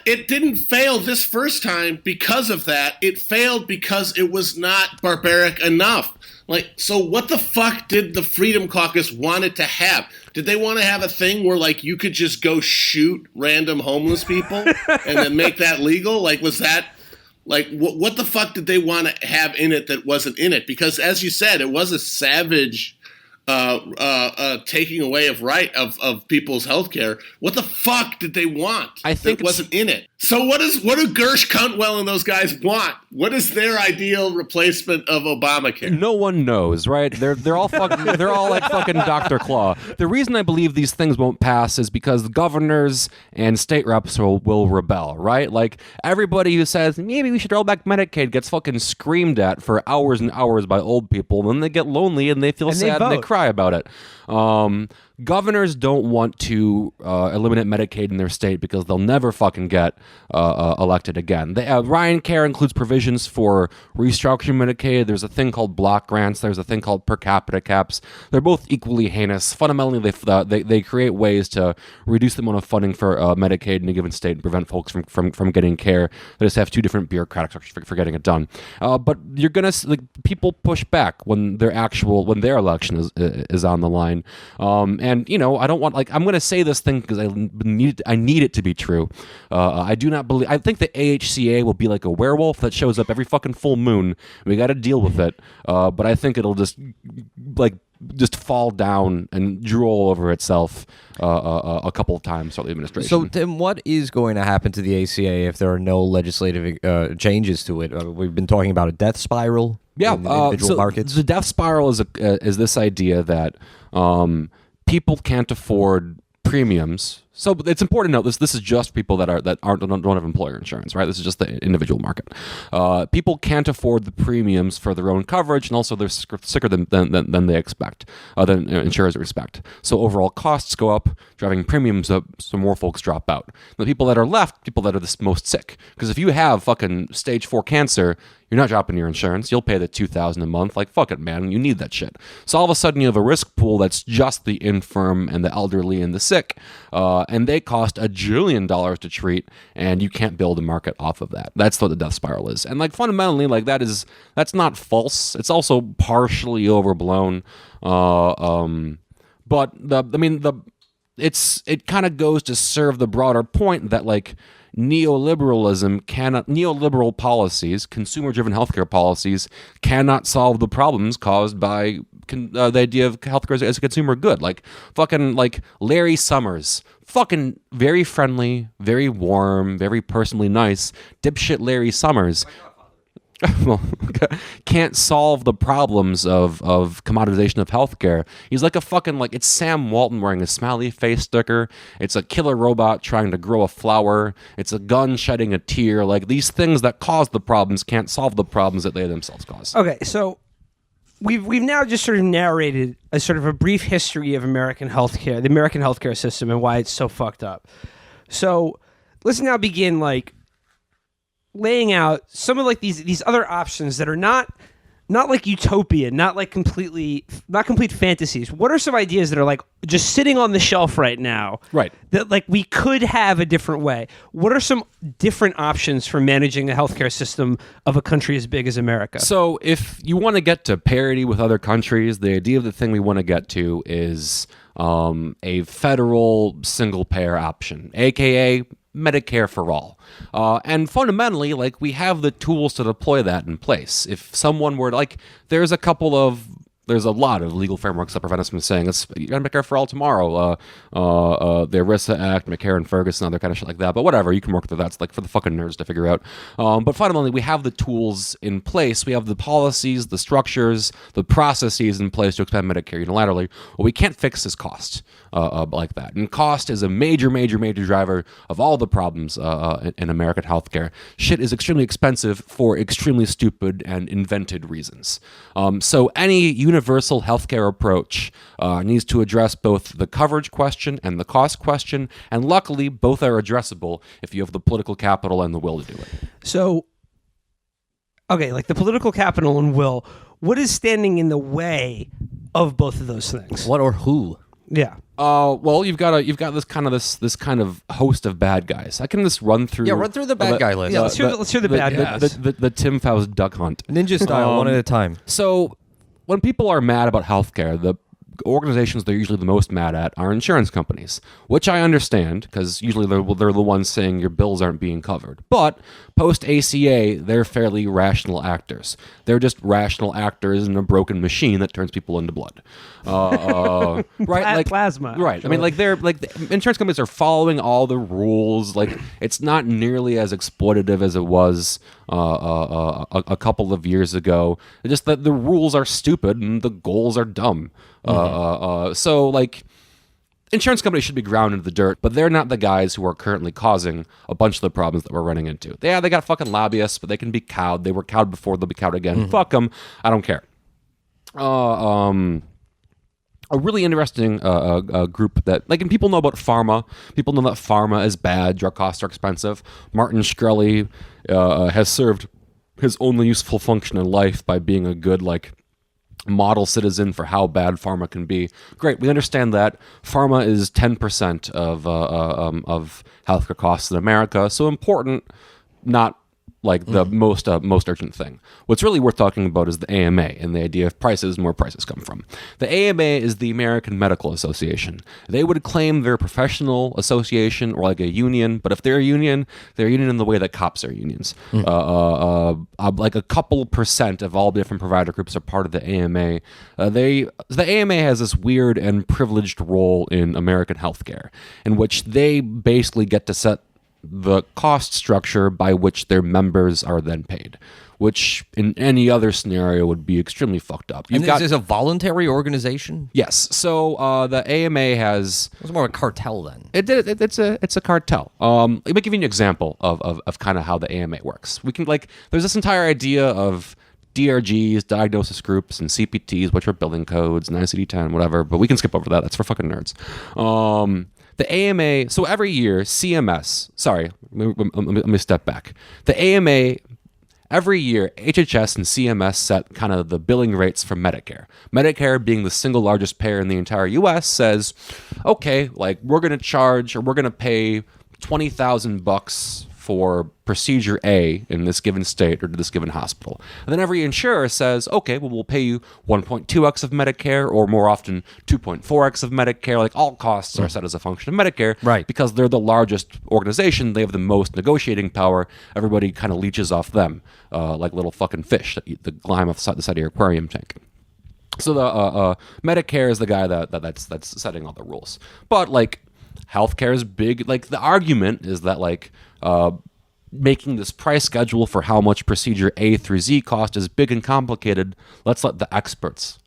it didn't fail this first time because of that. It failed because it was not barbaric enough. Like, so what the fuck did the Freedom Caucus want it to have? Did they want to have a thing where, like, you could just go shoot random homeless people and then make that legal? Like, was that... Like, what the fuck did they want to have in it that wasn't in it? Because, as you said, it was a savage taking away of people's health care. What the fuck did they want? I think that wasn't in it. So what do Gersh Cuntwell and those guys want? What is their ideal replacement of Obamacare? No one knows, right? They're all fucking they're all like fucking Dr. Claw. The reason I believe these things won't pass is because governors and state reps will rebel, right? Like, everybody who says maybe we should roll back Medicaid gets fucking screamed at for hours and hours by old people, and then they get lonely and they feel sad and they cry about it. Governors don't want to eliminate Medicaid in their state because they'll never fucking get elected again. Ryancare includes provisions for restructuring Medicaid. There's a thing called block grants. There's a thing called per capita caps. They're both equally heinous. Fundamentally, they create ways to reduce the amount of funding for Medicaid in a given state and prevent folks from getting care. They just have two different bureaucratic structures for getting it done. But you're gonna people push back when their election is on the line. And I don't want I'm going to say this thing because I need it to be true. I do not believe. I think the AHCA will be like a werewolf that shows up every fucking full moon. We got to deal with it. But I think it'll just fall down and drool over itself a couple of times throughout the administration. So, Tim, what is going to happen to the ACA if there are no legislative changes to it? We've been talking about a death spiral. Yeah, in individual markets. The death spiral is this idea that people can't afford premiums. So it's important to note this is just people that don't have employer insurance, right? This is just the individual market. People can't afford the premiums for their own coverage, and also they're sicker than they expect, than insurers expect. So overall costs go up, driving premiums up, so more folks drop out. The people that are left, people that are the most sick. Because if you have fucking stage 4 cancer, you're not dropping your insurance. You'll pay the $2,000 a month. Like, fuck it, man. You need that shit. So all of a sudden, you have a risk pool that's just the infirm and the elderly and the sick, and they cost $1 jillion to treat, and you can't build a market off of that. That's what the death spiral is. And fundamentally, that's not false. It's also partially overblown. But it kind of goes to serve the broader point that like neoliberal policies, consumer-driven healthcare policies, cannot solve the problems caused by the idea of healthcare as a consumer good. Like fucking like Larry Summers, fucking very friendly, very warm, very personally nice, dipshit Larry Summers. Well, can't solve the problems of commoditization of healthcare. He's like a fucking like it's Sam Walton wearing a smiley face sticker. It's a killer robot trying to grow a flower. It's a gun shedding a tear. Like these things that cause the problems can't solve the problems that they themselves cause. Okay, so we've now just sort of narrated a sort of a brief history of American healthcare, the American healthcare system, and why it's so fucked up. So let's now begin like laying out some of like these other options that are not like utopian, not complete fantasies. What are some ideas that are like just sitting on the shelf right now? Right. That like we could have a different way. What are some different options for managing the healthcare system of a country as big as America? So if you want to get to parity with other countries, the idea of the thing we want to get to is a federal single payer option, aka Medicare for all. And fundamentally, like, we have the tools to deploy that in place. If someone were like, there's a lot of legal frameworks that prevent us from saying it's Medicare for all tomorrow. The ERISA Act, McCarran-Ferguson, other kind of shit like that. But whatever, you can work through that. It's like for the fucking nerds to figure out. But fundamentally, we have the tools in place. We have the policies, the structures, the processes in place to expand Medicare unilaterally. What we can't fix is cost like that. And cost is a major driver of all the problems in American healthcare. Shit is extremely expensive for extremely stupid and invented reasons. So any universal healthcare approach needs to address both the coverage question and the cost question, and luckily both are addressable if you have the political capital and the will to do it. So, okay, like the political capital and will, what is standing in the way of both of those things? What or who? Yeah. Well, you've got this kind of host of bad guys. I can just run through. Yeah, run through the bad guy list. Yeah, let's hear the bad guys. The Tim Faust duck hunt. Ninja style, one at a time. So when people are mad about healthcare, the organizations they're usually the most mad at are insurance companies, which I understand because usually they're the ones saying your bills aren't being covered. But post ACA, they're fairly rational actors. They're just rational actors in a broken machine that turns people into blood. Right, like plasma. Right. I mean, like they're like the insurance companies are following all the rules. Like it's not nearly as exploitative as it was a couple of years ago. It's just that the rules are stupid and the goals are dumb. So like insurance companies should be ground into the dirt, but they're not the guys who are currently causing a bunch of the problems that we're running into. Yeah, they got fucking lobbyists, but they can be cowed. They were cowed before, they'll be cowed again. Fuck them. I don't care. A really interesting group that, like, and people know about pharma. People know that pharma is bad. Drug costs are expensive. Martin Shkreli has served his only useful function in life by being a good, like, model citizen for how bad pharma can be. Great, we understand that. Pharma is 10% of healthcare costs in America, so important, not like the most urgent thing. What's really worth talking about is the AMA and the idea of prices and where prices come from. The AMA is the American Medical Association. They would claim they're a professional association or like a union, but if they're a union in the way that cops are unions. Like a couple % of all the different provider groups are part of the AMA. The AMA has this weird and privileged role in American healthcare, in which they basically get to set the cost structure by which their members are then paid, which in any other scenario would be extremely fucked up. This is a voluntary organization? Yes. So the AMA has... It's more of a cartel then. It's a cartel. Let me give you an example of kind of how the AMA works. We can, like, there's this entire idea of DRGs, diagnosis groups, and CPTs, which are billing codes, and ICD-10, whatever, but we can skip over that. That's for fucking nerds. The AMA, so every year, CMS, sorry, let me step back. The AMA, every year, HHS and CMS set kind of the billing rates for Medicare. Medicare, being the single largest payer in the entire U.S., says, okay, like, we're going to charge, or we're going to pay $20,000 for procedure A in this given state or to this given hospital. And then every insurer says, okay, well, we'll pay you 1.2x of Medicare, or more often 2.4x of Medicare. Like, all costs are set as a function of Medicare. Right. Because they're the largest organization. They have the most negotiating power. Everybody kind of leeches off them like little fucking fish that eat the lime off the side of your aquarium tank. So the Medicare is the guy that's setting all the rules. But, like, healthcare is big. Like, the argument is that, like, making this price schedule for how much procedure A through Z cost is big and complicated. Let's let the experts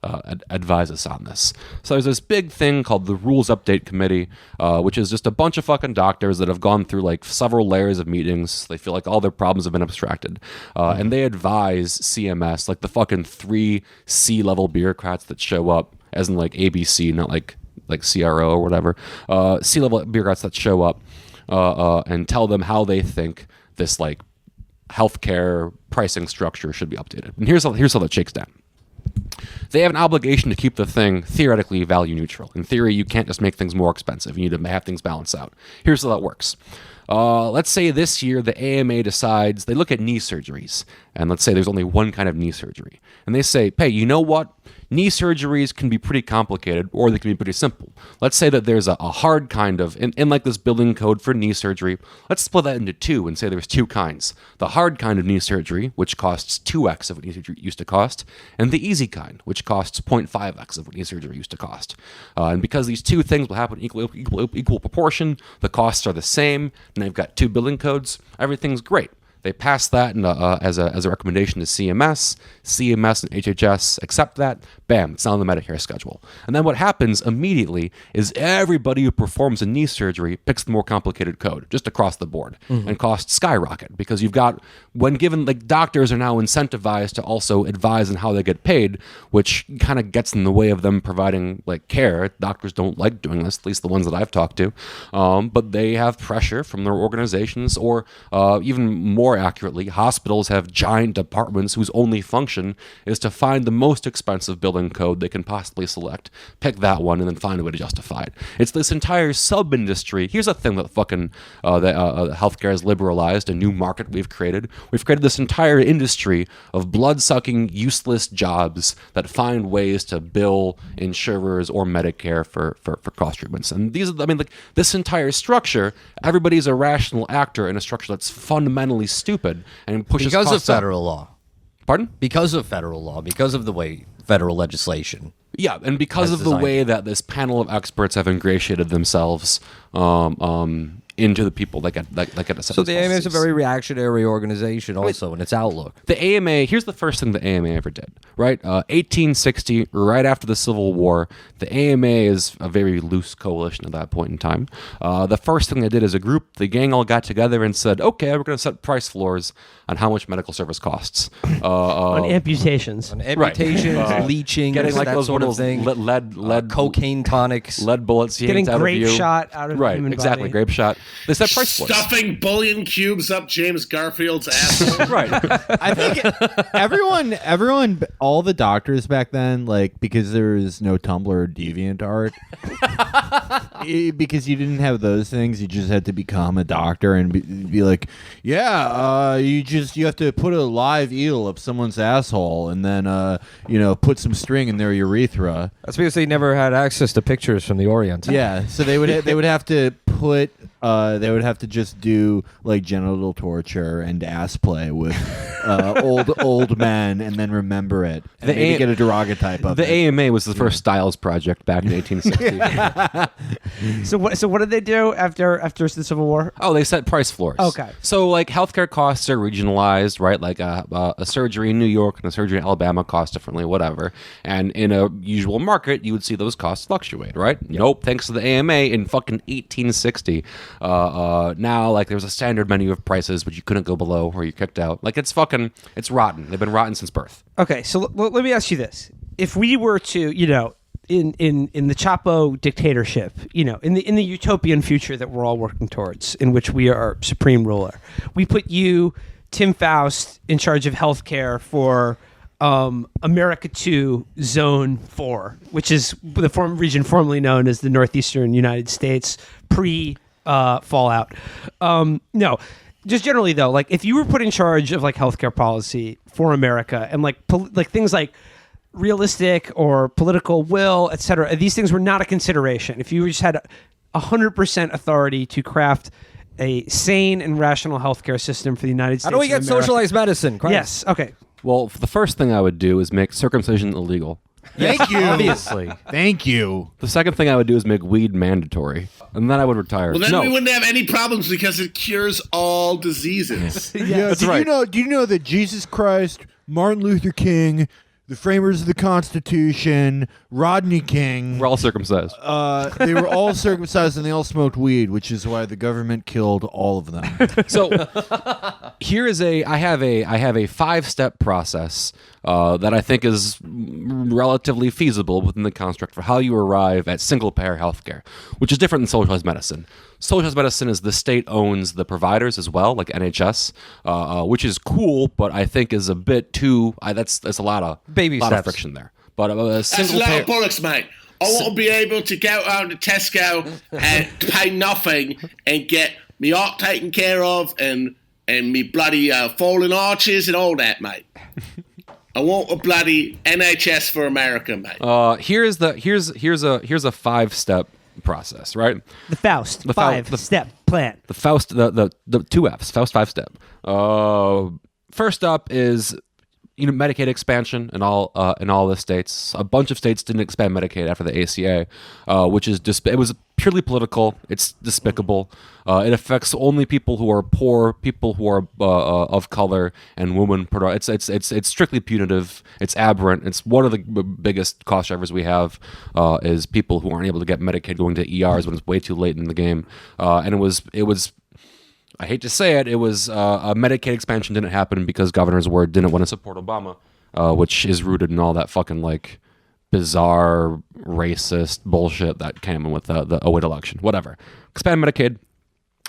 advise us on this. So there's this big thing called the Rules Update Committee, which is just a bunch of fucking doctors that have gone through like several layers of meetings. They feel like all their problems have been abstracted. And they advise CMS, like the fucking 3 C-level bureaucrats that show up, as in like ABC, not like CRO or whatever, C-level bureaucrats that show up and tell them how they think this like healthcare pricing structure should be updated. And here's how that shakes down. They have an obligation to keep the thing theoretically value neutral. In theory, you can't just make things more expensive. You need to have things balance out. Here's how that works. Let's say this year the AMA decides, they look at knee surgeries, and let's say there's only one kind of knee surgery. And they say, hey, you know what? Knee surgeries can be pretty complicated, or they can be pretty simple. Let's say that there's a hard kind of, in like this billing code for knee surgery, let's split that into 2 and say there's 2 kinds. The hard kind of knee surgery, which costs 2x of what knee surgery used to cost, and the easy kind, which costs 0.5x of what knee surgery used to cost. And because these 2 things will happen in equal proportion, the costs are the same, and they've got 2 billing codes, everything's great. They pass that as a recommendation to CMS. CMS and HHS accept that. Bam, it's now on the Medicare schedule. And then what happens immediately is everybody who performs a knee surgery picks the more complicated code, just across the board, and costs skyrocket because you've got, when given, like, doctors are now incentivized to also advise on how they get paid, which kind of gets in the way of them providing like care. Doctors don't like doing this, at least the ones that I've talked to, but they have pressure from their organizations, or even more accurately, hospitals have giant departments whose only function is to find the most expensive billing code they can possibly select, pick that one, and then find a way to justify it. It's this entire sub-industry. Here's a thing that fucking healthcare has liberalized, a new market we've created. We've created this entire industry of blood-sucking, useless jobs that find ways to bill insurers or Medicare for cost treatments. And these are, I mean, like, this entire structure, everybody's a rational actor in a structure that's fundamentally stupid and pushes because costs of up. federal law. Pardon? Because of federal law, because of the way federal legislation. Yeah, and because of the way that this panel of experts have ingratiated themselves into the people that get a set. So the AMA is a very reactionary organization also in its outlook. The AMA, here's the first thing the AMA ever did, right? 1860, right after the Civil War, the AMA is a very loose coalition at that point in time. The first thing they did as a group, the gang all got together and said, okay, we're going to set price floors on how much medical service costs. On amputations. On amputations, leeching, getting like that those sort of little thing. lead cocaine tonics. lead bullets Getting yanked out grape of you. shot out of the right, human exactly, body. grape shot. They set price floors. Stuffing bullion cubes up James Garfield's asshole. Right. I think everyone, all the doctors back then, like, because there was no Tumblr or DeviantArt, because you didn't have those things, you just had to become a doctor and be like, yeah, you have to put a live eel up someone's asshole and then put some string in their urethra. That's because they never had access to pictures from the Orient. Yeah, so they would have to put they would have to just do like genital torture and ass play with old men and then remember it and maybe get a daguerreotype of the it. AMA was the first Styles project back in 1860. So what did they do after the Civil War? Oh, they set price floors. Okay. So, like, healthcare costs are regionalized, right? Like a surgery in New York and a surgery in Alabama cost differently, whatever. And in a usual market, you would see those costs fluctuate, right? Yep. Nope. Thanks to the AMA in fucking 1860. Now, like, there's a standard menu of prices, but you couldn't go below or you're kicked out. Like, it's rotten. They've been rotten since birth. Okay, so let me ask you this: if we were to, in the Chapo dictatorship, in the utopian future that we're all working towards, in which we are supreme ruler, we put you, Tim Faust, in charge of healthcare for America 2 Zone 4, which is the region formerly known as the Northeastern United States pre Fallout. No. just generally though, like if you were put in charge of like healthcare policy for America and like things like realistic or political will, etc., these things were not a consideration. If you just had 100% authority to craft a sane and rational healthcare system for the United States. How do we get socialized medicine? Christ. Yes. Okay. Well, the first thing I would do is make circumcision illegal. Thank you. Obviously. Thank you. The second thing I would do is make weed mandatory, and then I would retire. Well, then no. we wouldn't have any problems because it cures all diseases. Yeah, That's did right. Do you know that Jesus Christ, Martin Luther King, the framers of the Constitution, Rodney King, We're all circumcised. they were all circumcised and they all smoked weed, which is why the government killed all of them. So I have a 5-step process that I think is relatively feasible within the construct for how you arrive at single-payer healthcare, which is different than socialized medicine. Socialized medicine is the state owns the providers as well, like NHS, which is cool, but I think is a bit too. That's a lot of Baby lot steps. of friction there. But a That's a single lot payer. of bollocks, mate. I want to be able to go out to Tesco and pay nothing and get me heart taken care of and me bloody fallen arches and all that, mate. I want a bloody NHS for America, mate. Here's a 5-step process, right? The Faust The 5-step plan. The Faust, the 2 Fs, Faust 5-step. First up is Medicaid expansion in all the states. A bunch of states didn't expand Medicaid after the ACA, which is it was purely political. It's despicable. It affects only people who are poor, people who are of color, and women. It's strictly punitive. It's aberrant. It's one of the biggest cost drivers we have is people who aren't able to get Medicaid going to ERs when it's way too late in the game. And it was. I hate to say it, a Medicaid expansion didn't happen because Governor's Word didn't want to support Obama, which is rooted in all that fucking like bizarre racist bullshit that came in with the 2008 election. Whatever. Expand Medicaid.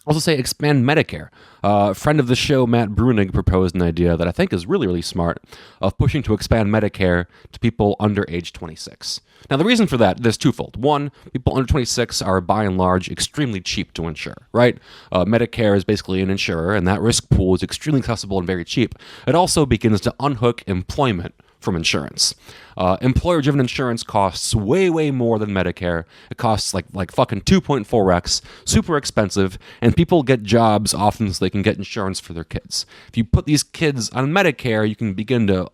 Also say expand Medicare. A friend of the show, Matt Brunig, proposed an idea that I think is really, really smart of pushing to expand Medicare to people under age 26. Now, the reason for that, there's twofold. One, people under 26 are by and large extremely cheap to insure, right? Medicare is basically an insurer, and that risk pool is extremely accessible and very cheap. It also begins to unhook employment from insurance. Employer-driven insurance costs way, way more than Medicare. It costs like fucking 2.4x, super expensive, and people get jobs often so they can get insurance for their kids. If you put these kids on Medicare, you can begin to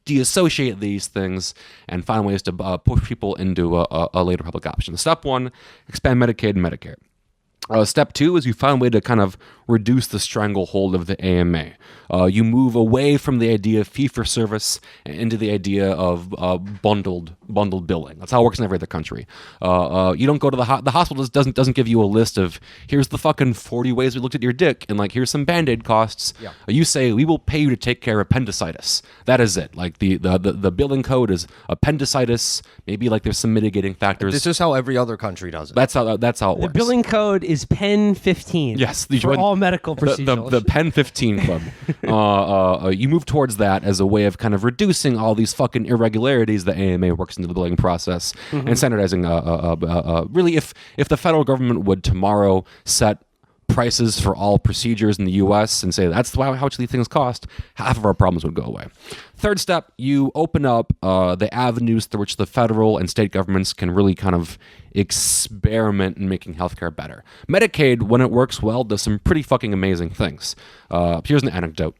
deassociate these things and find ways to push people into a later public option. Step 1, expand Medicaid and Medicare. Step 2 is you find a way to kind of reduce the stranglehold of the AMA. You move away from the idea of fee-for-service into the idea of bundled billing. That's how it works in every other country. You don't go to the hospital doesn't give you a list of here's the fucking 40 ways we looked at your dick and like here's some Band-Aid costs. Yeah. You say we will pay you to take care of appendicitis. That is it. Like the billing code is appendicitis. Maybe like there's some mitigating factors. This is how every other country does it. That's how it works. The billing code is Pen 15. Yes, for all medical procedures. The Pen 15 Club. You move towards that as a way of kind of reducing all these fucking irregularities the AMA works into the billing process and standardizing. Really, if the federal government would tomorrow set prices for all procedures in the U.S. and say that's how much these things cost, half of our problems would go away. Third step, you open up the avenues through which the federal and state governments can really kind of experiment in making healthcare better. Medicaid, when it works well, does some pretty fucking amazing things. Here's an anecdote.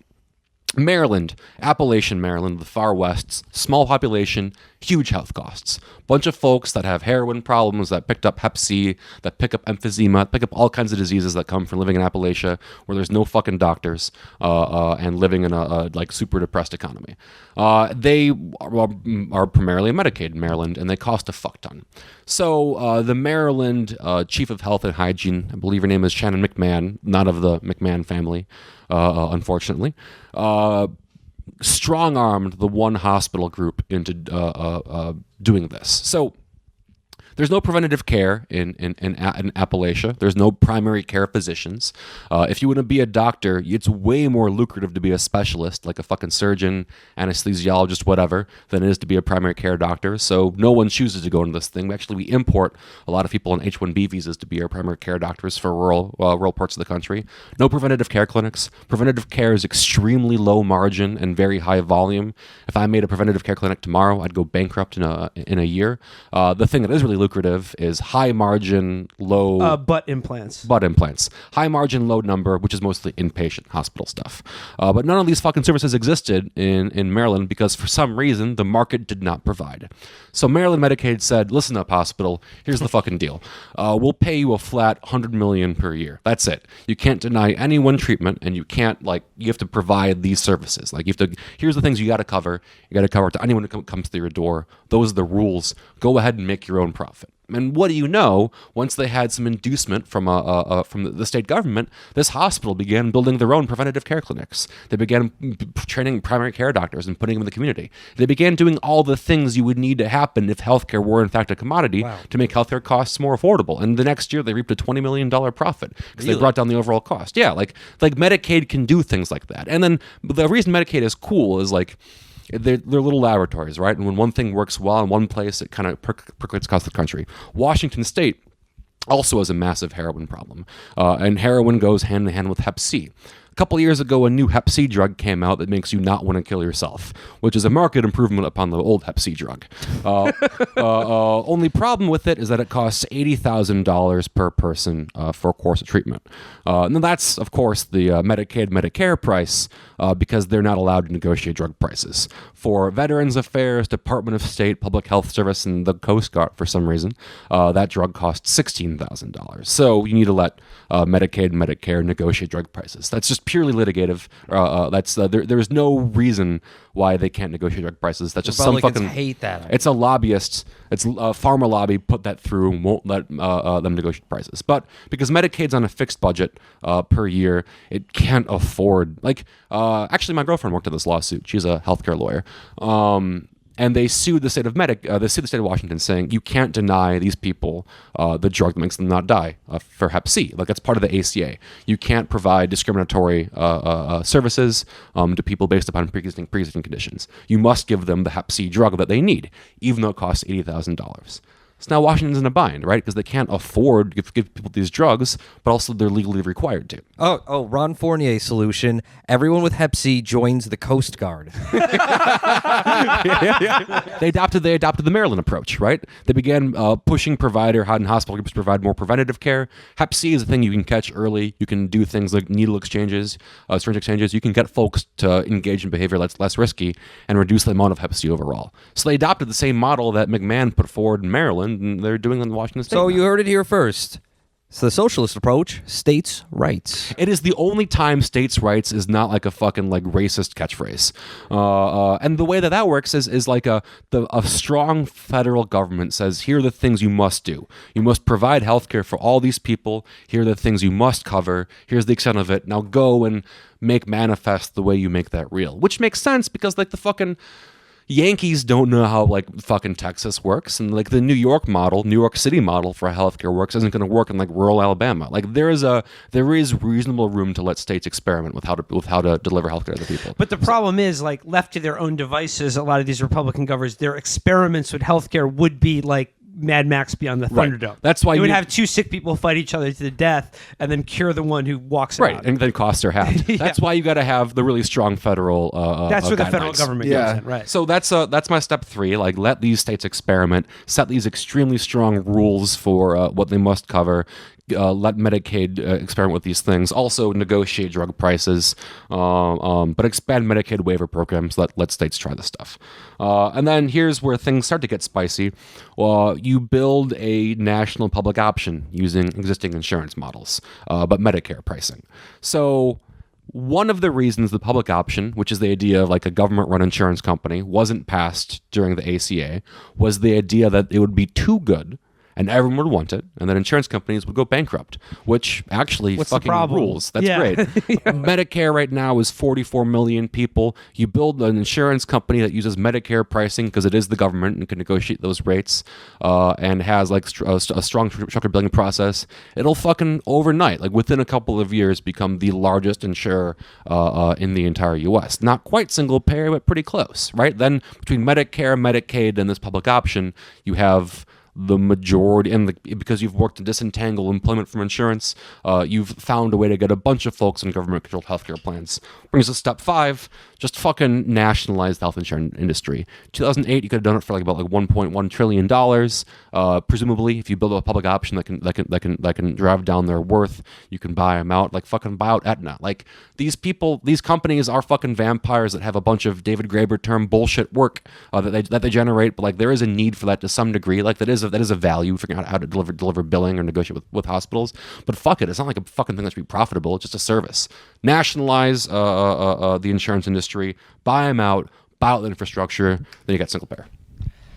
Maryland, Appalachian Maryland, the far west, small population, huge health costs. Bunch of folks that have heroin problems, that picked up Hep C, that pick up emphysema, pick up all kinds of diseases that come from living in Appalachia, where there's no fucking doctors, and living in a like super depressed economy. They are primarily Medicaid in Maryland, and they cost a fuck ton. So the Maryland Chief of Health and Hygiene, I believe her name is Shannon McMahon, not of the McMahon family, unfortunately, strong-armed the one hospital group into doing this. So There's no preventative care in Appalachia. There's no primary care physicians. If you want to be a doctor, it's way more lucrative to be a specialist, like a fucking surgeon, anesthesiologist, whatever, than it is to be a primary care doctor. So no one chooses to go into this thing. We import a lot of people on H-1B visas to be our primary care doctors for rural parts of the country. No preventative care clinics. Preventative care is extremely low margin and very high volume. If I made a preventative care clinic tomorrow, I'd go bankrupt in a year. The thing that is really lucrative is high margin, low butt implants. High margin, low number, which is mostly inpatient hospital stuff. But none of these fucking services existed in Maryland because for some reason the market did not provide. So Maryland Medicaid said, listen up, hospital, here's the fucking deal. We'll pay you a flat $100 million per year. That's it. You can't deny anyone treatment, and you have to provide these services. Here's the things you got to cover. You got to cover to anyone who comes through your door. Those are the rules. Go ahead and make your own profit. And what do you know? Once they had some inducement from the state government, this hospital began building their own preventative care clinics. They began training primary care doctors and putting them in the community. They began doing all the things you would need to happen if healthcare were in fact a commodity to make healthcare costs more affordable. And the next year, they reaped a $20 million profit because they brought down the overall cost. Yeah, like Medicaid can do things like that. And then the reason Medicaid is cool is they're little laboratories, right? And when one thing works well in one place, it kind of percolates across the country. Washington State also has a massive heroin problem, and heroin goes hand in hand with Hep C. A couple of years ago, a new Hep C drug came out that makes you not want to kill yourself, which is a marked improvement upon the old Hep C drug. Only problem with it is that it costs $80,000 per person for a course of treatment. And that's, of course, the Medicaid, Medicare price because they're not allowed to negotiate drug prices. For Veterans Affairs, Department of State, Public Health Service, and the Coast Guard, for some reason, that drug costs $16,000. So you need to let Medicaid and Medicare negotiate drug prices. That's just purely litigative. There's no reason why they can't negotiate drug prices. That's just some fucking hate that idea. It's a lobbyist. It's a pharma lobby put that through and won't let them negotiate prices. But because Medicaid's on a fixed budget per year, it can't afford. Actually, my girlfriend worked on this lawsuit. She's a healthcare lawyer. And they sued the state of Washington, saying you can't deny these people the drug that makes them not die for Hep C. That's part of the ACA. You can't provide discriminatory services to people based upon pre-existing conditions. You must give them the Hep C drug that they need, even though it costs $80,000. So now Washington's in a bind, right? Because they can't afford to give people these drugs, but also they're legally required to. Oh, Ron Fournier's solution. Everyone with Hep C joins the Coast Guard. They adopted the Maryland approach, right? They began pushing provider and hospital groups to provide more preventative care. Hep C is a thing you can catch early. You can do things like needle exchanges, syringe exchanges. You can get folks to engage in behavior that's less risky and reduce the amount of Hep C overall. So they adopted the same model that McMahon put forward in Maryland, and they're doing it in Washington State. So now. You heard it here first. It's the socialist approach, states' rights. It is the only time states' rights is not like a fucking racist catchphrase. And the way that works is like a strong federal government says, here are the things you must do. You must provide health care for all these people. Here are the things you must cover. Here's the extent of it. Now go and make manifest the way you make that real. Which makes sense because the fucking Yankees don't know how fucking Texas works, and the New York City model for healthcare works isn't going to work in rural Alabama. There is reasonable room to let states experiment with how to deliver healthcare to people. But the problem is, left to their own devices, a lot of these Republican governors, their experiments with healthcare would be Mad Max Beyond the Thunderdome. Right. That's why you would have two sick people fight each other to the death and then cure the one who walks out. Right, and then costs are halved. Yeah. That's why you got to have the really strong federal that's where guidelines. the federal government comes in, right. So that's my step 3. Let these states experiment, set these extremely strong rules for what they must cover, let Medicaid experiment with these things. Also negotiate drug prices, but expand Medicaid waiver programs. Let states try this stuff. And then here's where things start to get spicy. You build a national public option using existing insurance models, but Medicare pricing. So one of the reasons the public option, which is the idea of a government-run insurance company, wasn't passed during the ACA was the idea that it would be too good and everyone would want it, and then insurance companies would go bankrupt, which actually fucking rules. That's great. Medicare right now is 44 million people. You build an insurance company that uses Medicare pricing because it is the government and can negotiate those rates, and has like a strong structured billing process. It'll fucking overnight, like within a couple of years, become the largest insurer in the entire U.S. Not quite single payer, but pretty close, right? Then between Medicare, Medicaid, and this public option, you have the majority, and because you've worked to disentangle employment from insurance, you've found a way to get a bunch of folks in government-controlled healthcare plans. Brings us to step 5, just fucking nationalize the health insurance industry. 2008, you could have done it for about $1.1 trillion. Presumably, if you build a public option that can drive down their worth, you can buy them out. Like fucking buy out Aetna. Like these companies are fucking vampires that have a bunch of David Graeber term bullshit work that they generate. But like there is a need for that to some degree. Like that is a value, figuring out how to deliver billing or negotiate with hospitals. But fuck it, it's not like a fucking thing that should be profitable. It's just a service. Nationalize the insurance industry, buy them out, buy out the infrastructure, then you got single payer.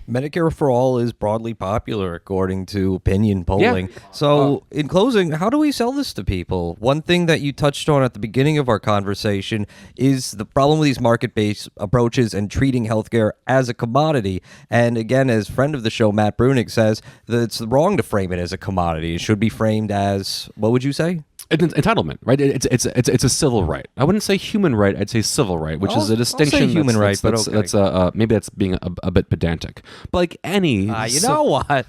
Medicare for All is broadly popular according to opinion polling. Yeah. So in closing, how do we sell this to people? One thing that you touched on at the beginning of our conversation is the problem with these market-based approaches and treating healthcare as a commodity. And again, as friend of the show, Matt Brunig says that it's wrong to frame it as a commodity. It should be framed as, what would you say? Entitlement, right? It's a civil right. I wouldn't say human right. I'd say civil right, which is a distinction. I'll say human right, but okay. That's maybe that's being a bit pedantic. But like any, you know what?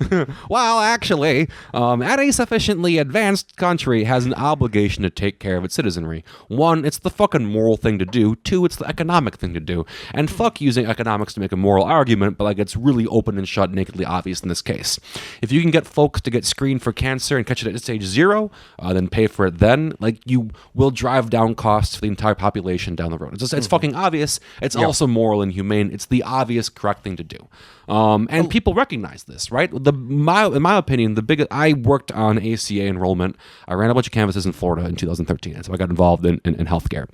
Well, actually, any sufficiently advanced country has an obligation to take care of its citizenry. 1, it's the fucking moral thing to do. 2, it's the economic thing to do. And fuck using economics to make a moral argument, but like it's really open and shut, nakedly obvious in this case. If you can get folks to get screened for cancer and catch it at stage 0, then pay for it. Then like you will drive down costs for the entire population down the road. It's fucking obvious. It's also moral and humane. It's the obvious correct thing to do. And people recognize this, right? In my opinion, I worked on ACA enrollment. I ran a bunch of canvases in Florida in 2013, and so I got involved in healthcare.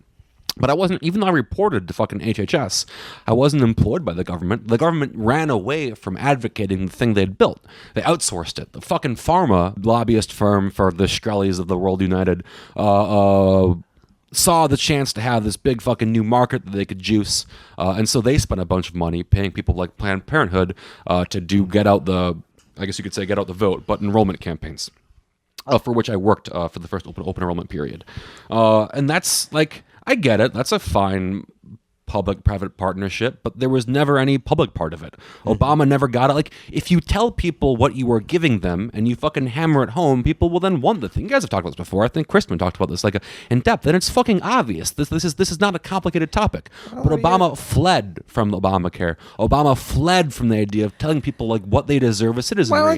But I wasn't, even though I reported to fucking HHS, I wasn't employed by the government. The government ran away from advocating the thing they'd built. They outsourced it. The fucking pharma lobbyist firm for the Shkreli's of the world united saw the chance to have this big fucking new market that they could juice. And so they spent a bunch of money paying people like Planned Parenthood to get out the vote, but enrollment campaigns. For which I worked for the first open enrollment period. And that's like, I get it. That's a fine public-private partnership, but there was never any public part of it. Obama never got it. Like, if you tell people what you are giving them and you fucking hammer it home, people will then want the thing. You guys have talked about this before. I think Christman talked about this in depth, and it's fucking obvious. This is not a complicated topic. But Obama fled from Obamacare. Obama fled from the idea of telling people like what they deserve as citizenry. Well, I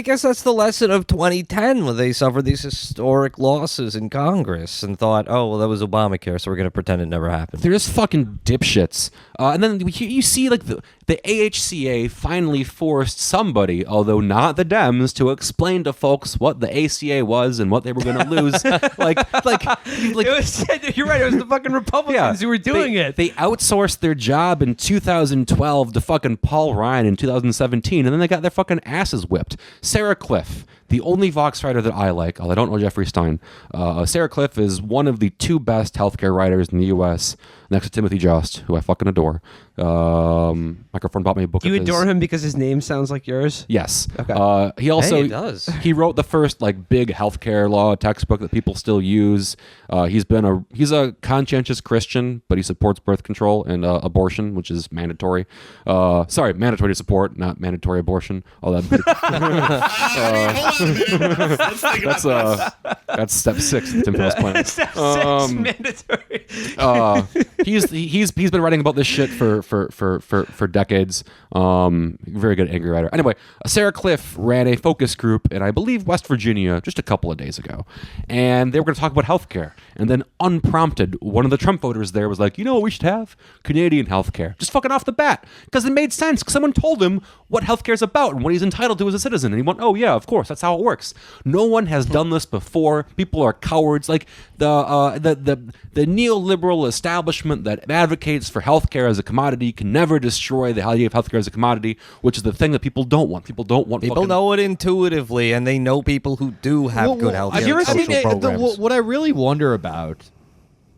guess that's the lesson of 2010 when they suffered these historic losses in Congress and thought, oh, well, that was Obamacare, so we're going to pretend it never happened. They're just fucking dipshits. And then you see like the AHCA finally forced somebody, although not the Dems, to explain to folks what the ACA was and what they were going to lose. You're right. It was the fucking Republicans who were doing it. They outsourced their job in 2012 to fucking Paul Ryan in 2017, and then they got their fucking asses whipped. Sarah Cliff, the only Vox writer that I like, although I don't know Jeffrey Stein. Sarah Cliff is one of the 2 best healthcare writers in the U.S., next to Timothy Jost, who I fucking adore. Microphone bought me a book. Do you adore him because his name sounds like yours? Yes. Okay. He also does. He wrote the first like big healthcare law textbook that people still use. He's a conscientious Christian, but he supports birth control and abortion, which is mandatory. Mandatory to support, not mandatory abortion. All that. That's step 6 of Tim Faust plan. Step 6, mandatory. He's been writing about this shit for decades. Very good angry writer. Anyway, Sarah Cliff ran a focus group in, I believe, West Virginia just a couple of days ago, and they were going to talk about healthcare. And then, unprompted, one of the Trump voters there was like, "You know what we should have? Canadian healthcare." Just fucking off the bat, because it made sense. Because someone told him what healthcare is about and what he's entitled to as a citizen, and he went, "Oh yeah, of course, that's how it works." No one has done this before. People are cowards. Like the neoliberal establishment establishment that advocates for healthcare as a commodity can never destroy the idea of healthcare as a commodity, which is the thing that people don't want. People don't want. People know it intuitively, and they know people who do have good healthcare and social programs. What I really wonder about,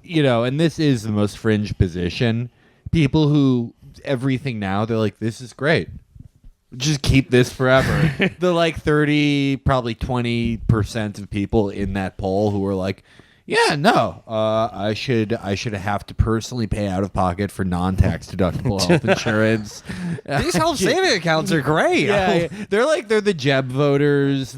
and this is the most fringe position, people who everything now, they're like, this is great. Just keep this forever. The 30, probably 20% of people in that poll who are like, yeah, no, I should have to personally pay out of pocket for non-tax deductible health insurance. These health saving accounts are great. Yeah, they're the Jeb voters.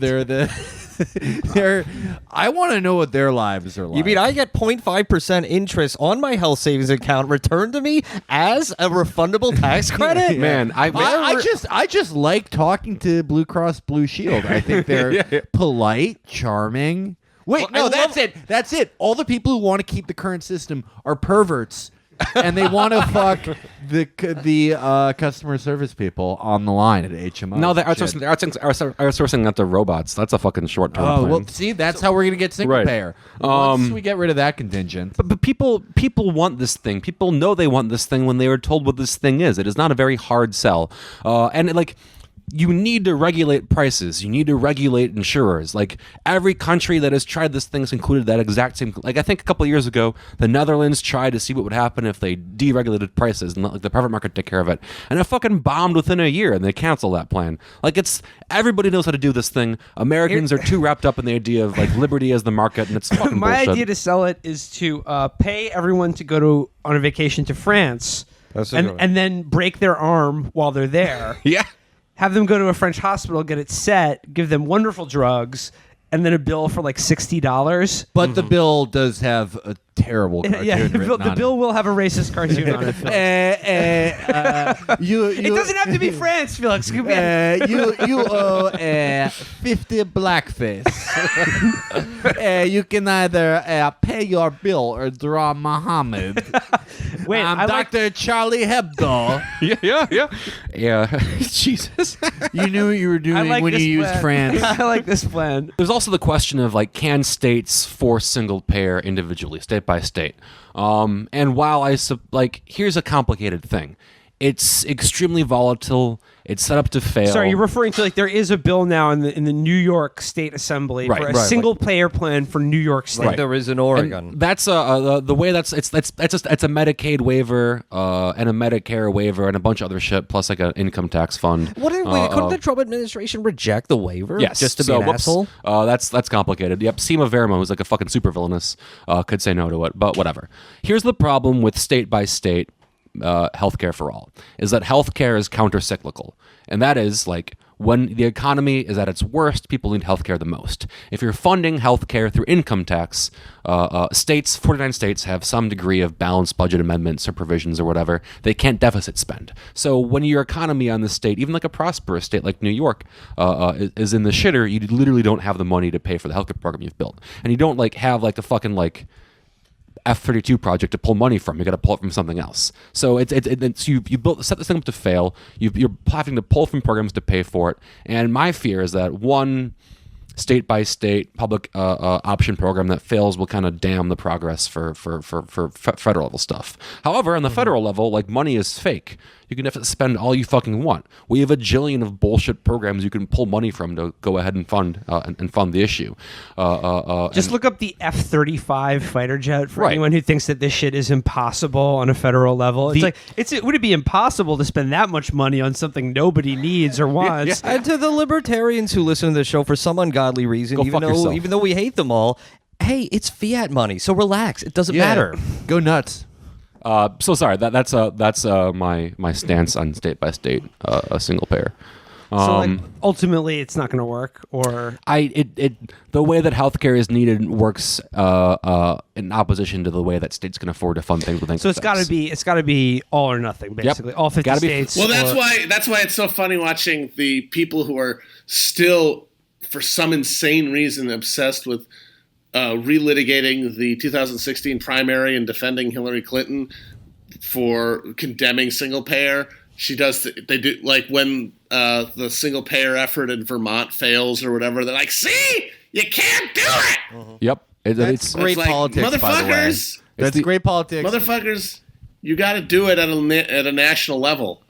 I want to know what their lives are like. You mean I get 0.5% interest on my health savings account returned to me as a refundable tax credit? Man, I just like talking to Blue Cross Blue Shield. I think they're polite, charming. Wait, no, that's it. That's it. All the people who want to keep the current system are perverts, and they want to fuck the customer service people on the line at HMO. No, they're outsourcing that to robots. That's a fucking short-term plan. Well, see, that's how we're gonna get single payer. Once we get rid of that contingent. But people want this thing. People know they want this thing when they were told what this thing is. It is not a very hard sell, you need to regulate prices. You need to regulate insurers. Every country that has tried this thing has included that exact same. I think a couple of years ago, the Netherlands tried to see what would happen if they deregulated prices and let the private market take care of it. And it fucking bombed within a year, and they canceled that plan. Everybody knows how to do this thing. Americans are too wrapped up in the idea of liberty as the market, and it's fucking My bullshit. idea to sell it is to pay everyone to go on a vacation to France, and then break their arm while they're there. Yeah. Have them go to a French hospital, get it set, give them wonderful drugs, and then a bill for $60. But the bill does have a terrible cartoon the bill will have a racist cartoon on it, Felix. It doesn't have to be France, Felix. You owe 50 blackface. You can either pay your bill or draw Muhammad. Wait, I'm Dr. Charlie Hebdo. Yeah. Jesus. You knew what you were doing when you used France. I like this plan. There's also the question of can states force single payer individually, state by state? And while here's a complicated thing. It's extremely volatile. It's set up to fail. Sorry, you're referring to there is a bill now in the New York State Assembly for a single payer plan for New York State. Like there is in Oregon. And that's the way it's a Medicaid waiver and a Medicare waiver and a bunch of other shit plus an income tax fund. Couldn't the Trump administration reject the waiver? Yes, just to be an asshole. That's complicated. Yep, Seema Verma, who's a fucking supervillainous, could say no to it, but whatever. Here's the problem with state by state healthcare for all is that healthcare is counter-cyclical, and that is when the economy is at its worst, people need healthcare the most. If you're funding healthcare through income tax, 49 states have some degree of balanced budget amendments or provisions or whatever. They can't deficit spend. So when your economy on the state, even a prosperous state like New York, is in the shitter, you literally don't have the money to pay for the healthcare program you've built, and you don't have a fucking F-32 project to pull money from. You got to pull it from something else. So it's you set this thing up to fail. You're having to pull from programs to pay for it. And my fear is that one state by state public option program that fails will kind of damn the progress for federal level stuff. However, on the federal level, money is fake. You can have to spend all you fucking want. We have a jillion of bullshit programs you can pull money from to go ahead and fund fund the issue. Just look up the F-35 fighter jet for anyone who thinks that this shit is impossible on a federal level. Would it be impossible to spend that much money on something nobody needs or wants? And to the libertarians who listen to the show for some ungodly reason, even though we hate them all, hey, it's fiat money, so relax. It doesn't matter. Go nuts. So sorry. That's my stance on state by state a single payer. So ultimately, it's not going to work. Or the way that healthcare is needed works in opposition to the way that states can afford to fund things with income. So it's got to be all or nothing, basically. All 50 states. Well, that's why it's so funny watching the people who are still, for some insane reason, obsessed with relitigating the 2016 primary and defending Hillary Clinton for condemning single payer. She does. They do when the single payer effort in Vermont fails or whatever. They're like, "See, you can't do it." Yep, it's great politics. Motherfuckers. That's great politics. Motherfuckers. you got to do it at a national level.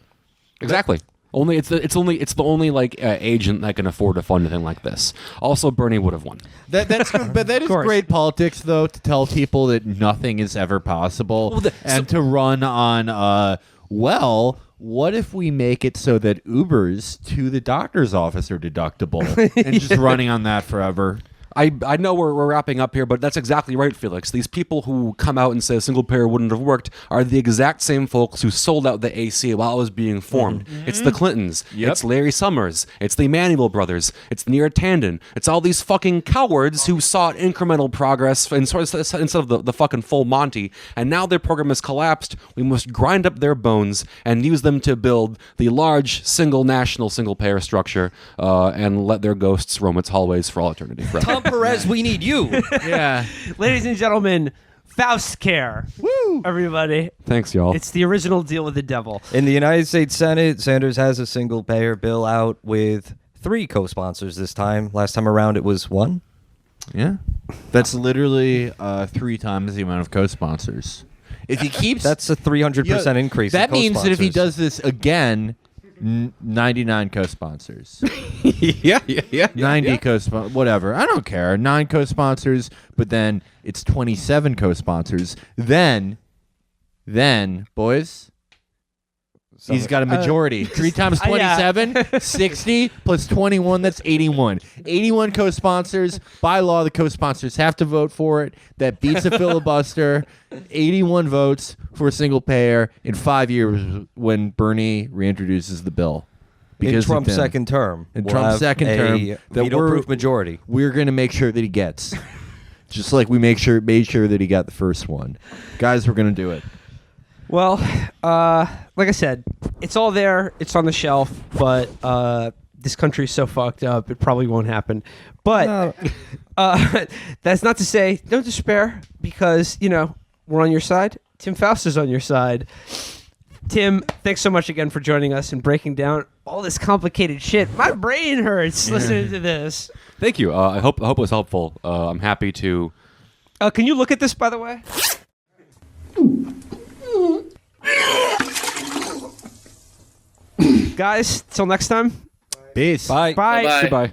Exactly. It's the only like agent that can afford to fund anything like this. Also, Bernie would have won. But that is great politics, though, to tell people that nothing is ever possible, and to run on. What if we make it so that Ubers to the doctor's office are deductible, and just running on that forever? I know we're wrapping up here, but that's exactly right, Felix. These people who come out and say a single payer wouldn't have worked are the exact same folks who sold out the AC while it was being formed. Mm-hmm. It's the Clintons. Yep. It's Larry Summers. It's the Emanuel brothers. It's Neera Tanden. It's all these fucking cowards who sought incremental progress instead of the fucking full Monty. And now their program has collapsed. We must grind up their bones and use them to build the large national single payer structure and let their ghosts roam its hallways for all eternity. Tom Perez, we need you. Yeah. Ladies and gentlemen, Faustcare. Woo! Everybody. Thanks, y'all. It's the original deal with the devil. In the United States Senate, Sanders has a single-payer bill out with 3 co-sponsors this time. Last time around, it was 1. Yeah. That's literally 3 times the amount of co-sponsors. If he keeps... That's a 300% increase That in means that if he co-sponsors. does this again... 99 co-sponsors. yeah. 90 co-sponsors. Whatever. I don't care. 9 co-sponsors, but then it's 27 co-sponsors. Then, boys, he's got a majority. 3 times 27, 60 plus 21, that's 81. 81 co-sponsors. By law, the co-sponsors have to vote for it. That beats a filibuster. 81 votes for a single payer in 5 years when Bernie reintroduces the bill. In Trump's second term. In Trump's second term. That veto-proof majority. We're going to make sure that he gets. Just like we made sure that he got the first one. Guys, we're going to do it. Well, like I said, it's all there. It's on the shelf, but this country's so fucked up, it probably won't happen. But that's not to say don't despair, because, we're on your side. Tim Faust is on your side. Tim, thanks so much again for joining us and breaking down all this complicated shit. My brain hurts listening to this. Thank you. I hope it was helpful. I'm happy to... Can you look at this, by the way? Guys, till next time. Peace. Bye. Bye. Bye-bye. Goodbye.